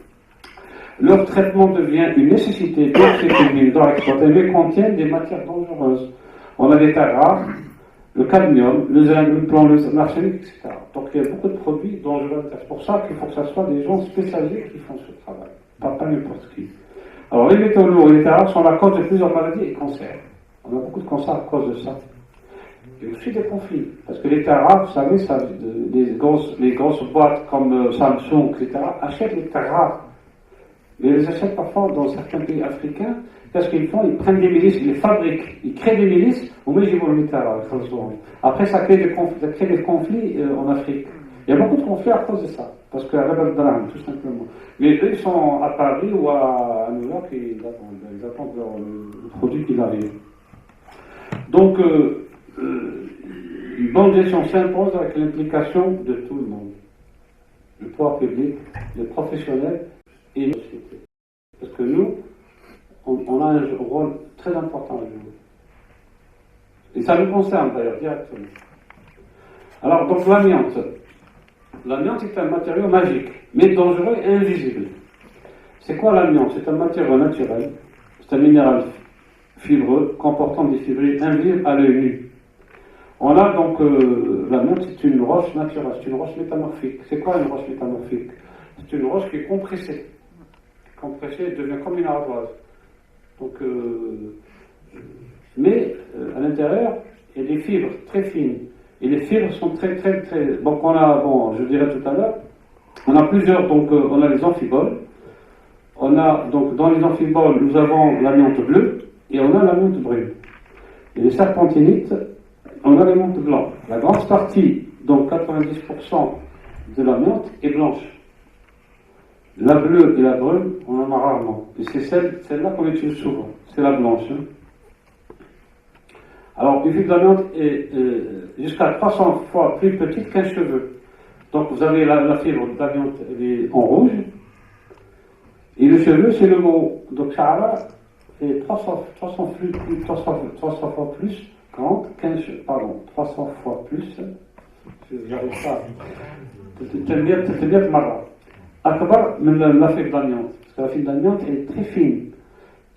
Leur traitement devient une nécessité, donc c'est une mine d'or exploitée, mais contiennent des matières dangereuses. On a des terres rares, le cadmium, le zinc, le plomb, l'arsenic, etc. Donc il y a beaucoup de produits dangereux. C'est pour ça qu'il faut que ce soit des gens spécialisés qui font ce travail, pas n'importe qui. Alors les métaux lourds et les terres rares sont la cause de plusieurs maladies et cancers. On a beaucoup de cancers à cause de ça. Il y a aussi des conflits, parce que les terres rares, vous savez, les grosses boîtes comme Samsung, etc., achètent les terres rares. Mais ils les achètent parfois dans certains pays africains. Qu'est-ce qu'ils font? Ils prennent des milices, ils les fabriquent, ils créent des milices, au moins ils vont le terres rares. Après, ça crée des conflits en Afrique. Il y a beaucoup de conflits à cause de ça, parce qu'à Rabal tout simplement. Mais eux, ils sont à Paris ou à New York, et ils attendent le produit qui arrive. Donc, une bonne gestion s'impose avec l'implication de tout le monde. Le pouvoir public, les professionnels et la société. Parce que nous, on a un rôle très important à jouer. Et ça nous concerne d'ailleurs directement. Alors, donc l'amiante. L'amiante est un matériau magique, mais dangereux et invisible. C'est quoi l'amiante? C'est un matériau naturel, c'est un minéral fibreux comportant des fibrilles invisibles à l'œil nu. On a donc l'amiante, c'est une roche naturelle, c'est une roche métamorphique. C'est quoi une roche métamorphique? C'est une roche qui est compressée. Compressée, elle devient comme une ardoise. Donc, mais à l'intérieur, il y a des fibres très fines. Et les fibres sont très. Donc je dirais tout à l'heure, on a plusieurs. Donc on a les amphiboles. On a donc dans les amphiboles, nous avons l'amiante bleue et on a l'amiante brune. Et les serpentinites, on a l'amiante blanche. La grande partie, donc 90% de l'amiante est blanche. La bleue et la brune, on en a rarement. Et c'est celle-là qu'on utilise souvent. C'est la blanche. Hein. Alors, une fibre d'amiante est jusqu'à 300 fois plus petite qu'un cheveu. Donc, vous avez la fibre d'amiante, elle est en rouge. Et le cheveu, c'est le mot. Donc, Sha'ara est 300 fois plus grande qu'un cheveu. Pardon, 300 fois plus. J'arrive pas. C'était bien de marre. Akbar, la fibre d'amiante. Parce que la fibre d'amiante est très fine.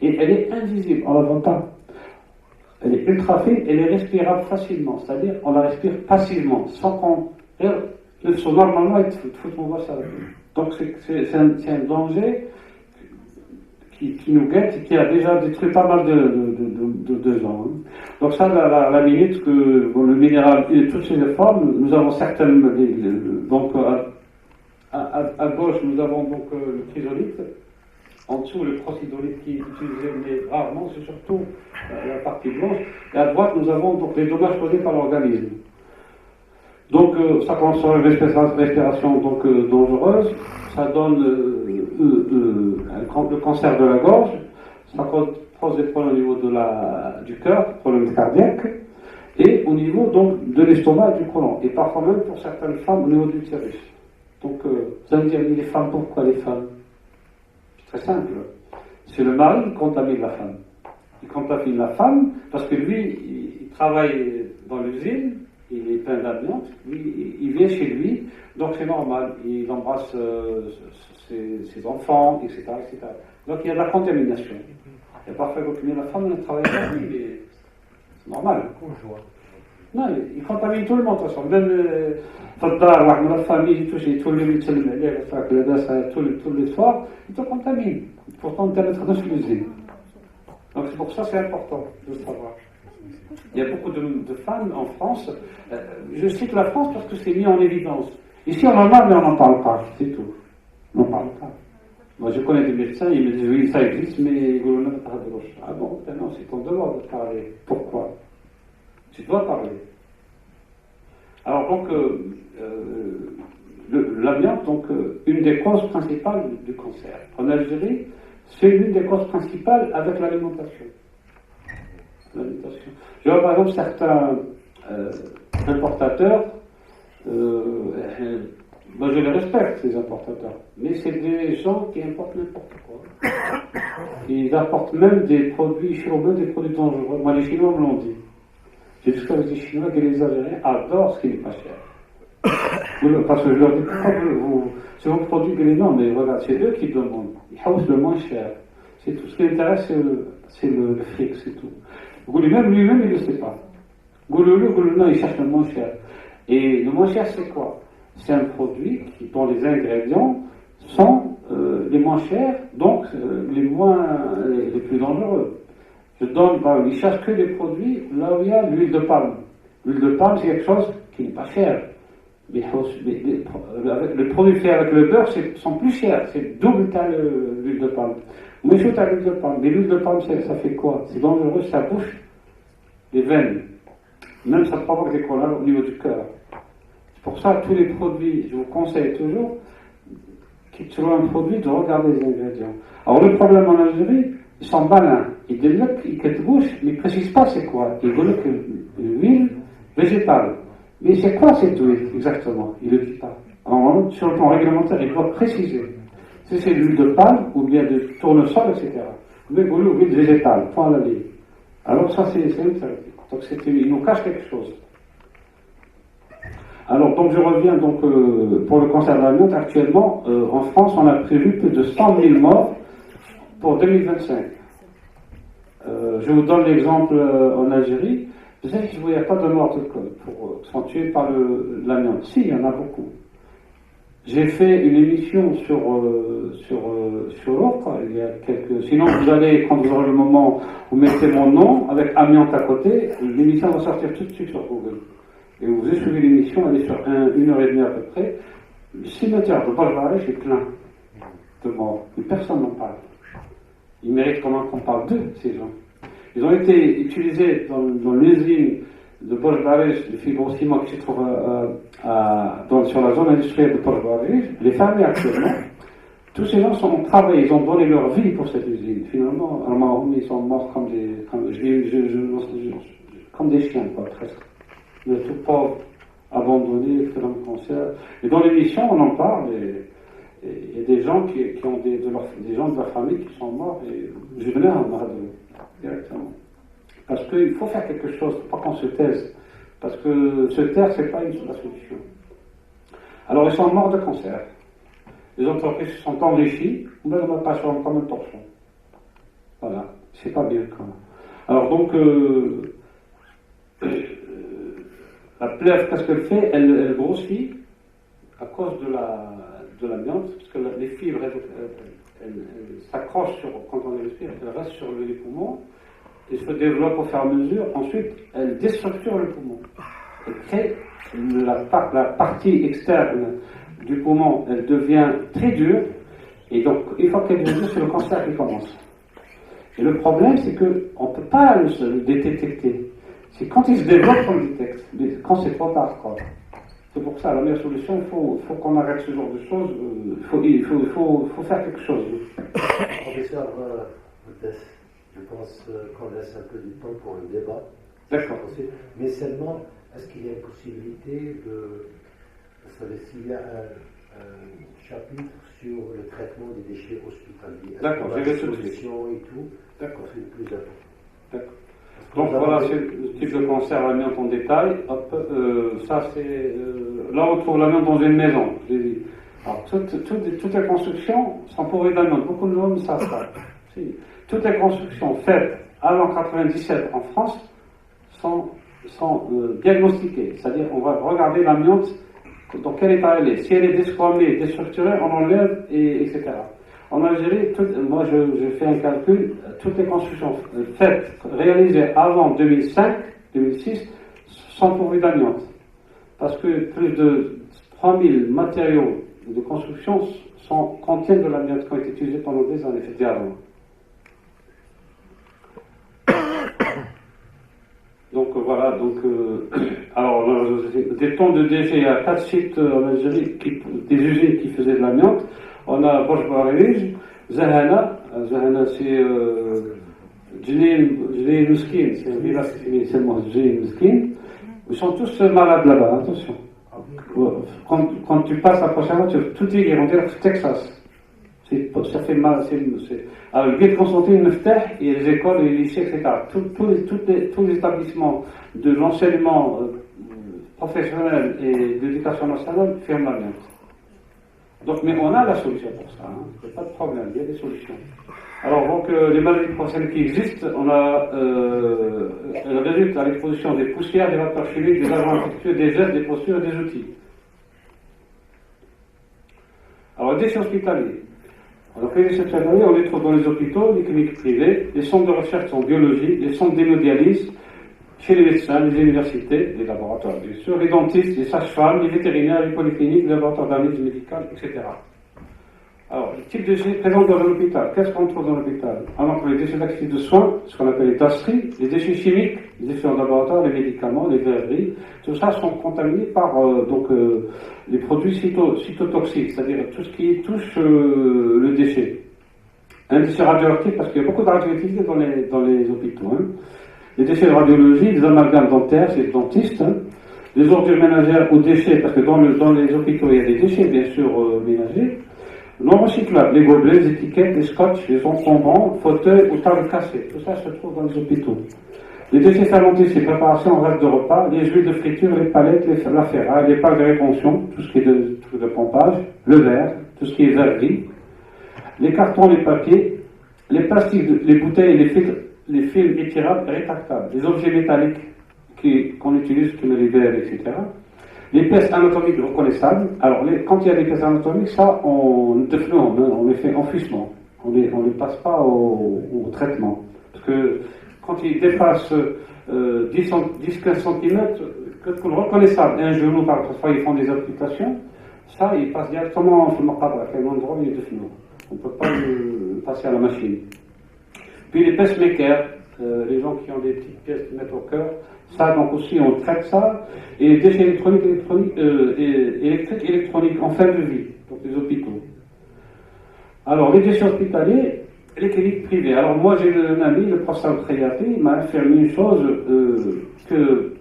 Et elle est invisible, on ne la voit pas. Elle est ultra fine, elle est respirable facilement. C'est-à-dire, on la respire passivement, sans qu'on. Normalement, il faut qu'on voit ça. Donc, c'est un danger qui nous guette et qui a déjà détruit pas mal de gens. Hein. Donc, ça, la minute que le minéral et toutes ces formes, nous avons certaines. Donc, à gauche, nous avons donc le chrysolite. En dessous, le procidolite qui est utilisé, mais rarement, c'est surtout la partie blanche. Et à droite, nous avons donc les dommages causés par l'organisme. Donc, ça commence sur une respiration donc, dangereuse. Ça donne le cancer de la gorge. Ça cause des problèmes au niveau du cœur, problèmes cardiaques. Et au niveau donc de l'estomac et du côlon. Et parfois même pour certaines femmes au niveau du l'utérus. Donc, vous allez me dire, les femmes, pourquoi les femmes? C'est très simple. C'est le mari qui contamine la femme. Il contamine la femme parce que lui, il travaille dans l'usine, il est plein d'amiante, il vient chez lui, donc c'est normal. Il embrasse ses enfants, etc., etc. Donc il y a de la contamination. Il y a parfois la femme ne travaille pas, mais c'est normal. Non, il contamine tout le monde de toute façon. Même la famille, tous les soirs, il te contamine. Pourtant, tu es dans l'usine. Donc c'est pour ça que c'est important de savoir. Il y a beaucoup de femmes en France. Je cite la France parce que c'est mis en évidence. Ici, on en a, mais on n'en parle pas. C'est tout. On n'en parle pas. Moi, je connais des médecins, ils me disent oui, ça existe, mais ah bon, non, c'est ton devoir de parler. Pourquoi? Tu dois parler. Alors donc, l'amiante, donc, une des causes principales du cancer. En Algérie, c'est l'une des causes principales avec l'alimentation. Je vois par exemple certains importateurs, moi je les respecte, ces importateurs, mais c'est des gens qui importent n'importe quoi. Ils apportent même des produits chirurgicaux, des produits dangereux. Moi, les Chinois me l'ont dit. J'ai discuté avec les Chinois que les Algériens adorent ce qui n'est pas cher. Parce que je leur dis, pourquoi c'est vos produits que les noms, mais regarde, c'est eux qui demandent. Ils haussent le moins cher. C'est tout. Ce qui intéresse, c'est le fric, c'est tout. Même lui-même, il ne le sait pas. Non, il cherche le moins cher. Et le moins cher, c'est quoi? C'est un produit dont les ingrédients sont les moins chers, donc les plus dangereux. Il cherche que des produits là où il y a l'huile de palme. L'huile de palme, c'est quelque chose qui n'est pas cher. Les produits faits avec le beurre sont plus chers, c'est double l'huile de palme. Mais je à l'huile de palme. Mais l'huile de palme, ça fait quoi? C'est dangereux, ça bouche les veines. Même ça provoque des colères au niveau du cœur. C'est pour ça que tous les produits, je vous conseille toujours, qu'ils trouvent un produit, de regarder les ingrédients. Alors le problème en Algérie, ils sont malins. Ils développent quelque bouche, mais ils ne précisent pas c'est quoi. Ils veulent que l'huile végétale. Mais c'est quoi cette huile exactement? Il ne le dit pas. Alors, sur le plan réglementaire, il doit préciser. Si c'est l'huile de palme, ou bien de tournesol, etc. Ou bien l'huile végétale, point à la ligne. Alors ça, c'est interdit. Donc il nous cache quelque chose. Alors, donc je reviens pour le cancer de l'amiante. Actuellement, en France, on a prévu plus de 100 000 morts pour 2025. Je vous donne l'exemple en Algérie. Vous savez qu'il n'y a pas de morts qui sont tués par l'amiante. Si, il y en a beaucoup. J'ai fait une émission sur l'autre, il y a quelques... Sinon, vous allez, quand vous aurez le moment, vous mettez mon nom avec amiante à côté, l'émission va sortir tout de suite sur Google. Et vous suivez l'émission, elle est sur 1h30 à peu près. Le cimetière de Bajbarech est plein de morts, mais personne n'en parle. Ils méritent quand même qu'on parle d'eux, ces gens. Ils ont été utilisés dans l'usine de Bajbarech, le fibrociment qui se trouve sur la zone industrielle de Bajbarech, les familles actuellement. Tous ces gens ont travaillé, ils ont donné leur vie pour cette usine. Finalement, à Maroc, ils sont morts comme des chiens, quoi, presque. De tout pauvres, abandonnés, faisant le cancer. Et dans l'émission, on en parle, et il y a des gens qui ont des gens de leur famille qui sont morts, et je venais en marre directement. Parce qu'il faut faire quelque chose, il ne faut pas qu'on se taise. Parce que se taire, ce n'est pas la solution. Alors, ils sont morts de cancer. Les entreprises se sont enrichies, mais on n'a pas sur comme un torchon. Voilà, c'est pas bien quand même. Alors donc, la plèvre, qu'est-ce qu'elle fait? Elle grossit à cause de l'amiante, parce que les fibres, elles s'accrochent quand on les respire, elles restent sur les poumons, et se développent au fur et à mesure. Ensuite, elles déstructurent le poumon. Elle crée la partie externe du poumon, elle devient très dure, et donc, une fois qu'elle devient dure, c'est le cancer qui commence. Et le problème, c'est qu'on ne peut pas le détecter. C'est quand il se développe qu'on le détecte, mais quand c'est trop tard, quoi. C'est pour ça, la meilleure solution, il faut qu'on arrête ce genre de choses, il faut faire quelque chose. Professeur, je pense qu'on laisse un peu du temps pour le débat. D'accord. Mais seulement, est-ce qu'il y a une possibilité vous savez, s'il y a un chapitre sur le traitement des déchets hospitaliers? D'accord, j'ai vu tout et tout. D'accord. C'est le plus important. D'accord. Donc voilà, c'est le type de cancer, l'amiante en détail. Hop, ça c'est... là on trouve l'amiante dans une maison, je l'ai dit. Alors toutes les constructions sont pourvues d'amiante. Beaucoup de gens ne savent pas. Si. Toutes les constructions faites avant 1997 en France sont diagnostiquées. C'est-à-dire on va regarder l'amiante, dans quel état elle est. Si elle est déchromée, déstructurée, on enlève, etc. En Algérie, moi je fais un calcul, toutes les constructions faites, réalisées avant 2005-2006 sont pourvues d'amiante. Parce que plus de 3000 matériaux de construction contiennent de l'amiante qui ont été utilisés pendant des années, c'était avant. Donc voilà, alors des tonnes de déchets, il y a 4 sites en Algérie, des usines qui faisaient de l'amiante. On a Bajbarech, Zahana c'est Djilin Meskin, c'est un village qui seulement Djilin Meskin. Ils sont tous malades là-bas, attention. Quand tu passes la prochaine fois, tout est on dirait que c'est Texas. Ça fait mal. Alors, le guide Constantine Meftah, et les écoles, et les lycées, etc. Tous les établissements de l'enseignement professionnelle et d'éducation nationale ferment la mienne. Donc, mais on a la solution pour ça, hein. Il n'y a pas de problème, il y a des solutions. Alors, donc, les maladies professionnelles qui existent, on a elles résultent à l'exposition des poussières, des vapeurs chimiques, des agents infectieux, des gestes, des postures et des outils. Alors, les déchets hospitaliers. Alors, les déchets hospitaliers, on les trouve dans les hôpitaux, les cliniques privées, les centres de recherche en biologie, les centres d'hémodialyse, chez les médecins, les universités, les laboratoires, bien sûr, les dentistes, les sages-femmes, les vétérinaires, les polycliniques, les laboratoires d'analyse médicale, etc. Alors, les types de déchets présents dans un hôpital. Qu'est-ce qu'on trouve dans l'hôpital? Alors, pour les déchets d'actifs de soins, ce qu'on appelle les tasseries, les déchets chimiques, les déchets en laboratoire, les médicaments, les verreries, tout ça sont contaminés par les produits cytotoxiques, c'est-à-dire tout ce qui touche le déchet. Un déchet radioactif, parce qu'il y a beaucoup de radioactivité dans les hôpitaux. Hein. Les déchets de radiologie, les amalgames dentaires, c'est les dentistes. Hein. Les ordures ménagères ou déchets, parce que dans les hôpitaux, il y a des déchets, bien sûr, ménagers. Non recyclables, les gobelets, les étiquettes, les scotch, les encombrants, fauteuils ou tables cassées. Tout ça se trouve dans les hôpitaux. Les déchets fermentés, c'est préparations en reste de repas, les huiles de friture, les palettes, la ferraille, les packs de rétention, tout ce qui est de pompage, le verre, tout ce qui est verrerie, les cartons, les papiers, les plastiques, les bouteilles et les fils étirables et rétractables, les objets métalliques qu'on utilise comme les verres, etc. Les pièces anatomiques reconnaissables. Alors, quand il y a des pièces anatomiques, ça, on les fait enfouissement. On les passe pas au traitement. Parce que quand ils dépassent 10-15 cm, que le reconnaissable, un genou, parfois ils font des applications, ça, il passe directement sur le macabre, à un endroit où il est de fino. On ne peut pas le passer à la machine. Puis les pacemakers, les gens qui ont des petites pièces qui mettent au cœur, ça, donc aussi, on traite ça. Et les déchets électriques, électroniques en fin de vie, donc les hôpitaux. Alors, les déchets hospitaliers, les cliniques privées. Alors, moi, j'ai un ami, le professeur Treyati, il m'a affirmé une chose, que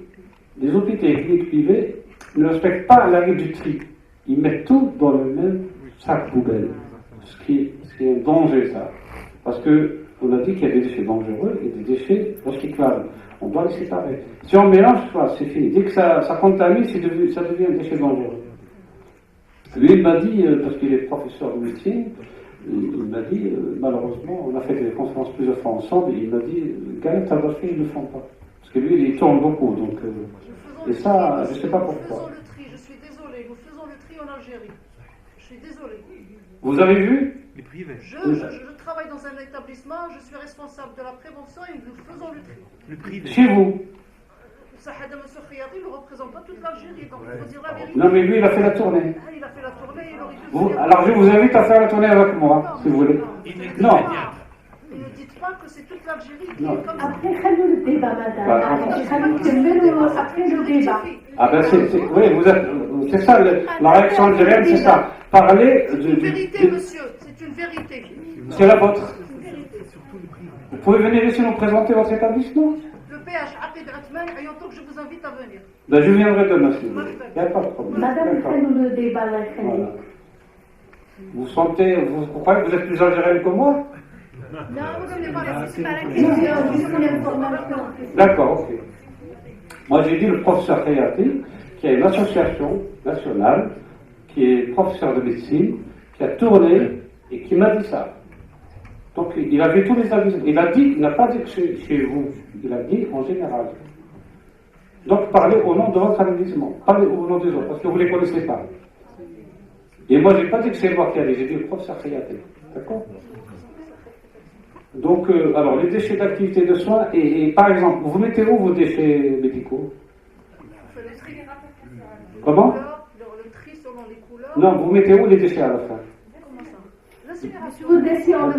les hôpitaux et les cliniques privées ne respectent pas la règle du tri. Ils mettent tout dans le même sac poubelle. Ce qui est un danger, ça. Parce que, on a dit qu'il y a des déchets dangereux et des déchets recyclables. On doit les séparer. Si on mélange, c'est fini. Dès que ça contamine, ça devient un déchet dangereux. Lui, il m'a dit, parce qu'il est professeur de médecine, il m'a dit, malheureusement, on a fait des conférences plusieurs fois ensemble, et il m'a dit, Galette, ça doit faire, ils ne le font pas. Parce que lui, il tourne beaucoup, donc... et ça, je ne sais pas pourquoi. Nous faisons le tri, je suis désolé, nous faisons le tri en Algérie. Je suis désolé. Vous avez vu? Les privés. Je travaille dans un établissement, je suis responsable de la prévention et nous faisons le tri. Le privé. Chez vous? Sahada M. Khiyati ne représente pas toute l'Algérie, donc il faut dire la vérité. Non, mais lui, il a fait la tournée. Ah, il a fait la tournée, il aurait dû Alors, je vous invite à faire la tournée avec moi, si vous voulez. Non. Et ne dites pas que c'est toute l'Algérie qui Non. est comme ça. Après, خلوا le débat, madame. خلوا نكملوا après le débat. Ah ben, oui, c'est ça, la réaction algérienne, c'est ça. Parler C'est une vérité, monsieur, c'est une vérité. C'est la vôtre. Vous pouvez venir ici nous présenter votre établissement? Le PH Aqid Atman, ayant que je vous invite à venir. Ben, je viendrai demain, si vous voulez. Il n'y a pas de problème. Madame, D'accord. خلوا le débat, là, Voilà. Vous sentez, vous croyez que vous êtes plus algérienne que moi? Non, vous ne pas la C'est pas la question, juste l'information. D'accord, ok. Moi, j'ai dit le professeur Khayati, qui a une association nationale, qui est professeur de médecine, qui a tourné et qui m'a dit ça. Donc, il a vu tous les avis. Il n'a pas dit que chez vous, il a dit en général. Donc, parlez au nom de votre établissement, parlez au nom des autres, parce que vous ne les connaissez pas. Et moi, je n'ai pas dit que c'est moi qui ai dit, j'ai dit le professeur Khayati. D'accord? Donc, alors, les déchets d'activité de soins, et par exemple, vous mettez où vos déchets médicaux? Comment? Le tri selon les couleurs. Non, vous mettez où les déchets à la fin? Comment ça? L'incinération. Pour le décès, on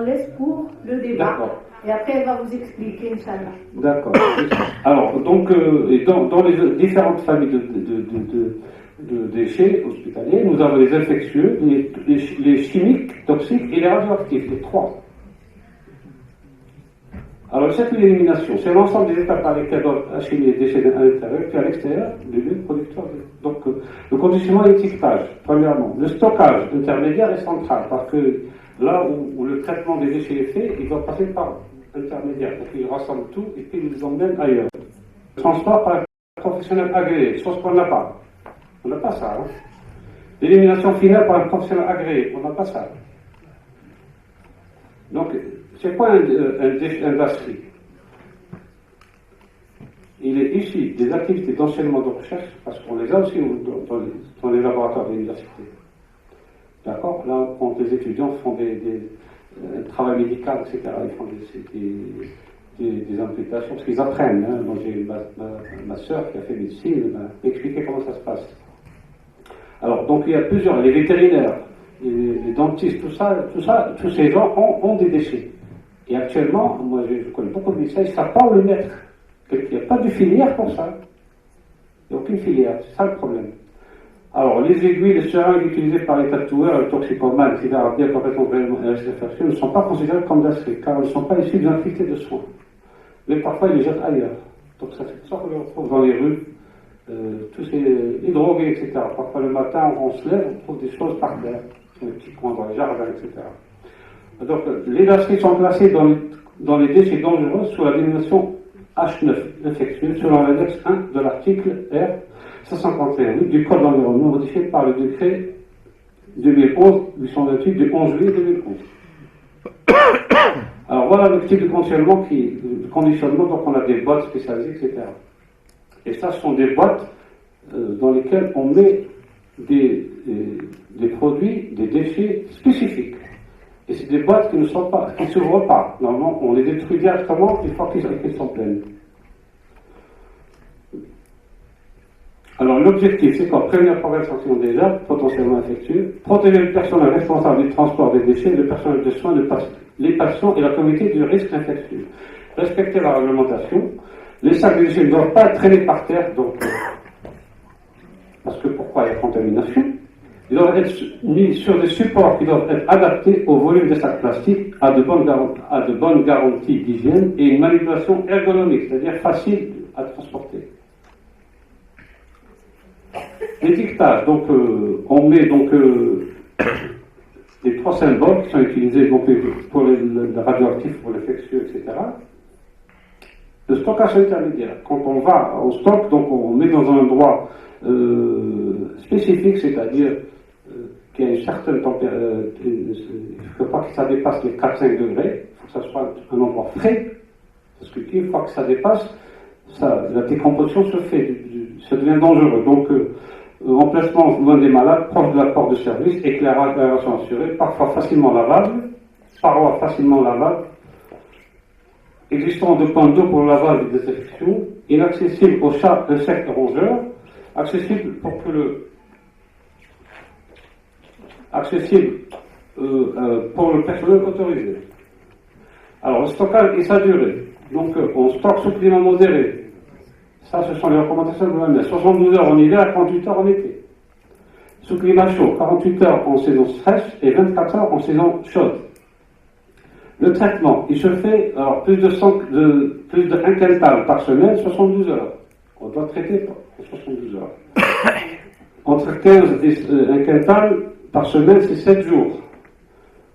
laisse pour le débat. D'accord. Et après, elle va vous expliquer, Inch'Allah. D'accord. Alors, donc, dans les différentes familles de déchets hospitaliers, nous avons les infectieux, les chimiques, toxiques et les radioactifs, les trois. Alors, le circuit d'élimination, c'est l'ensemble des étapes par lesquelles doivent acheminer les déchets à l'intérieur puis à l'extérieur du lieu producteur. Donc, le conditionnement et l'étiquetage, premièrement. Le stockage intermédiaire et central, parce que là où le traitement des déchets est fait, il doit passer par intermédiaire, donc ils rassemblent tout et puis ils les emmènent ailleurs. Le transport par professionnel agréé, chose qu'on n'a pas. On n'a pas ça. Hein. L'élimination finale par un professionnel agréé, on n'a pas ça. Donc, c'est quoi un DASRI? Il est issu des activités d'enseignement de recherche, parce qu'on les a aussi dans les laboratoires de l'université. D'accord? Là, quand les étudiants font un travail médical, etc., ils font des implications, parce qu'ils apprennent. Hein. Moi, j'ai ma soeur qui a fait médecine, elle m'a expliqué comment ça se passe. Alors, donc, il y a plusieurs, les vétérinaires, les dentistes, tout ça, tous ces gens ont des déchets. Et actuellement, moi, je connais beaucoup de médecins, ils ne savent pas où le mettre. Il n'y a pas de filière pour ça. Il n'y a aucune filière, c'est ça le problème. Alors, les aiguilles, les seringues utilisées par les tatoueurs, les toxicomanes, etc., bien complètement ne sont pas considérées comme DASRI, car elles ne sont pas issues d'une activité de soins. Mais parfois, ils les jettent ailleurs. Donc, ça fait ça qu'on les retrouve dans les rues, tous les drogués, etc. Parfois, le matin, on se lève, on trouve des choses par terre, sur les petits coins, dans les jardins, etc. Donc, les DASRI sont classés dans les déchets dangereux sous la dénomination H9 infectieux, selon l'index 1 de l'article R 151 du Code de l'environnement, modifié par le décret 2011-828 du 11 juillet 2011. Alors voilà le type de conditionnement, donc on a des boîtes spécialisées, etc. Et ça, ce sont des boîtes dans lesquelles on met des produits, des déchets spécifiques. Et c'est des boîtes qui ne s'ouvrent pas. Normalement, on les détruit directement une fois qu'ils sont pleines. Alors l'objectif, c'est quoi? Prévenir la progression des arbres potentiellement infectieux, protéger le personnel responsable du transport des déchets, le personnel de soins, les patients et la communauté du risque infectieux. Respecter la réglementation. Les sacs de déchets ne doivent pas être traînés par terre, donc, parce que pourquoi il y a contamination? Ils doivent être mis sur des supports qui doivent être adaptés au volume des sacs plastiques, à de bonnes garanties d'hygiène et une manipulation ergonomique, c'est-à-dire facile à transporter. L'étiquetage, donc on met donc les 3 symboles qui sont utilisés donc, pour le radioactif, pour l'infectieux, etc. Le stockage intermédiaire. Quand on va au stock, donc on met dans un endroit spécifique, c'est-à-dire qu'il y a une certaine température, il ne faut pas que ça dépasse les 4-5 degrés, il faut que ça soit un endroit frais, parce qu'une fois que ça dépasse, la décomposition se fait, ça devient dangereux. Donc, emplacement loin des malades, proche de la porte de service, éclairage assuré, parfois facilement lavable, parois facilement lavables, existant de points d'eau pour le lavage et désinfection, inaccessible aux chats, insectes, rongeurs, accessible pour le personnel autorisé. Alors, le stockage et sa durée. Donc, on stocke sous climat modéré. Ça, ce sont les recommandations de l'OMS. 72 heures en hiver et 48 heures en été. Sous climat chaud, 48 heures en saison sèche et 24 heures en saison chaude. Le traitement, il se fait alors, plus de 1 quintal par semaine, 72 heures. On doit traiter pour 72 heures. Entre 15 et 1 quintal par semaine, c'est 7 jours.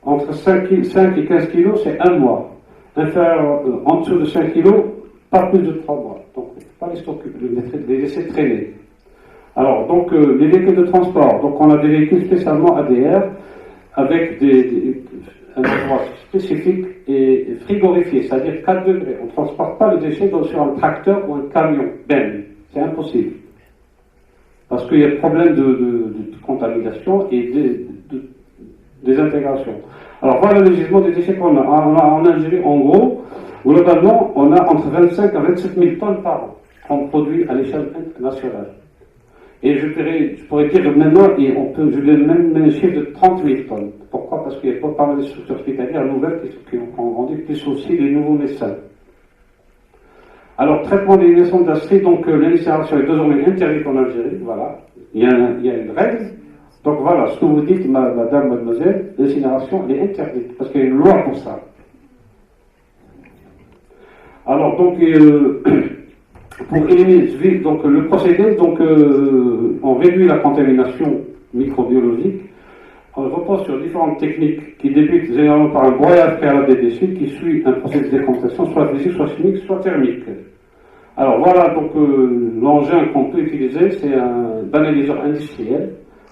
Entre 5 et 15 kilos, c'est 1 mois. Inférieur en dessous de 5 kilos, pas plus de 3 mois. Donc, il ne faut pas les laisser traîner. Alors, donc, les véhicules de transport. Donc, on a des véhicules spécialement ADR avec un endroit spécifique et frigorifié, c'est-à-dire 4 degrés. On ne transporte pas le déchet sur un tracteur ou un camion. Ben, c'est impossible. Parce qu'il y a problème de contamination et de désintégration. Alors voilà le gisement des déchets qu'on a. En Algérie, en gros, globalement, on a entre 25 à 27 000 tonnes par an qu'on produit à l'échelle nationale. Et je pourrais dire maintenant, je donne même un chiffre de 30 000 tonnes. Pourquoi? Parce qu'il y a pas mal de structures hospitalières nouvelles qui ont grandi, plus aussi les nouveaux médecins. Alors, traitement des naissances d'Astrid, donc l'incinération est désormais interdite en Algérie, voilà. Il y a une règle. Donc voilà, ce que vous dites, mademoiselle, l'incinération est interdite, parce qu'il y a une loi pour ça. Alors, donc, pour éliminer donc, le procédé, donc, on réduit la contamination microbiologique. On repose sur différentes techniques qui débutent généralement par un broyage préalable des déchets qui suit un processus de décontamination, soit physique, soit chimique, soit thermique. Alors voilà, donc l'engin qu'on peut utiliser, c'est un banaliseur industriel.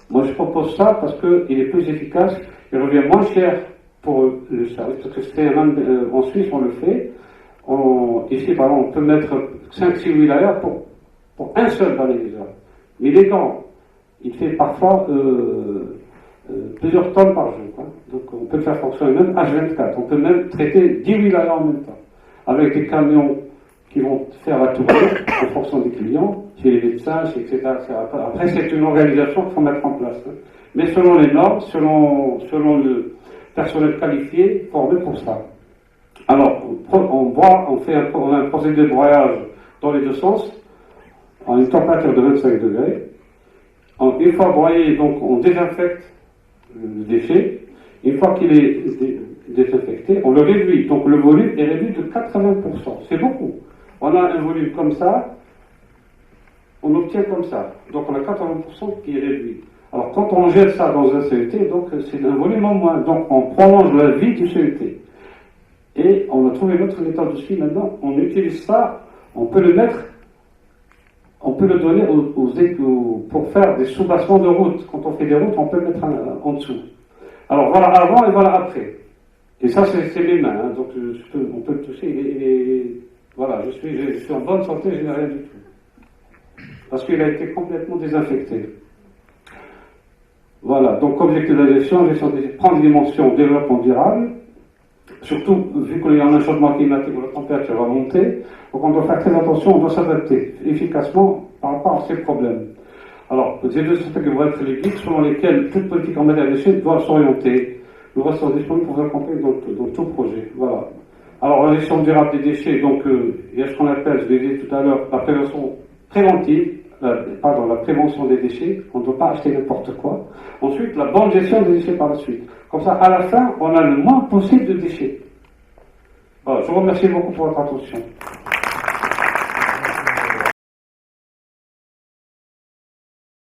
Moi je propose ça parce qu'il est plus efficace, il revient moins cher pour le service, parce que en Suisse on le fait. Ici par exemple on peut mettre 5-6 wilayas pour un seul banaliseur. Mais il est grand, il fait parfois plusieurs tonnes par jour. Hein. Donc on peut le faire fonctionner même H24, on peut même traiter 10 wilayas en même temps, avec des camions qui vont faire la tournée en fonction des clients, chez les médecins, etc., etc. Après, c'est une organisation qu'il faut mettre en place. Hein. Mais selon les normes, selon le personnel qualifié, formé pour ça. Alors, on a un procédé de broyage dans les deux sens, à une température de 25 degrés. Une fois broyé, donc, on désinfecte le déchet. Une fois qu'il est désinfecté, on le réduit. Donc, le volume est réduit de 80%. C'est beaucoup. On a un volume comme ça, on obtient comme ça. Donc on a 80% qui est réduit. Alors quand on jette ça dans un CET, donc c'est un volume en moins. Donc on prolonge la vie du CET. Et on a trouvé notre méthode aussi maintenant. On utilise ça, on peut le donner pour faire des soubassements de routes. Quand on fait des routes, on peut le mettre en dessous. Alors voilà avant et voilà après. Et ça c'est mes mains, hein. Donc on peut le toucher, voilà, je suis en bonne santé, je n'ai rien du tout. Parce qu'il a été complètement désinfecté. Voilà, donc objectif de la gestion prendre des dimensions développement durable, surtout vu qu'il y a un changement climatique où la température va monter, donc on doit faire très attention, on doit s'adapter efficacement par rapport à ces problèmes. Alors, ces deux aspects qui vont être les guides selon lesquels toute politique en matière de déchets doit s'orienter. Nous restons disponibles pour vous accompagner dans tout projet. Voilà. Alors, la gestion durable des déchets, donc, il y a ce qu'on appelle, je l'ai dit tout à l'heure, la prévention préventive, la prévention des déchets, on ne doit pas acheter n'importe quoi. Ensuite, la bonne gestion des déchets par la suite. Comme ça, à la fin, on a le moins possible de déchets. Voilà, je vous remercie beaucoup pour votre attention.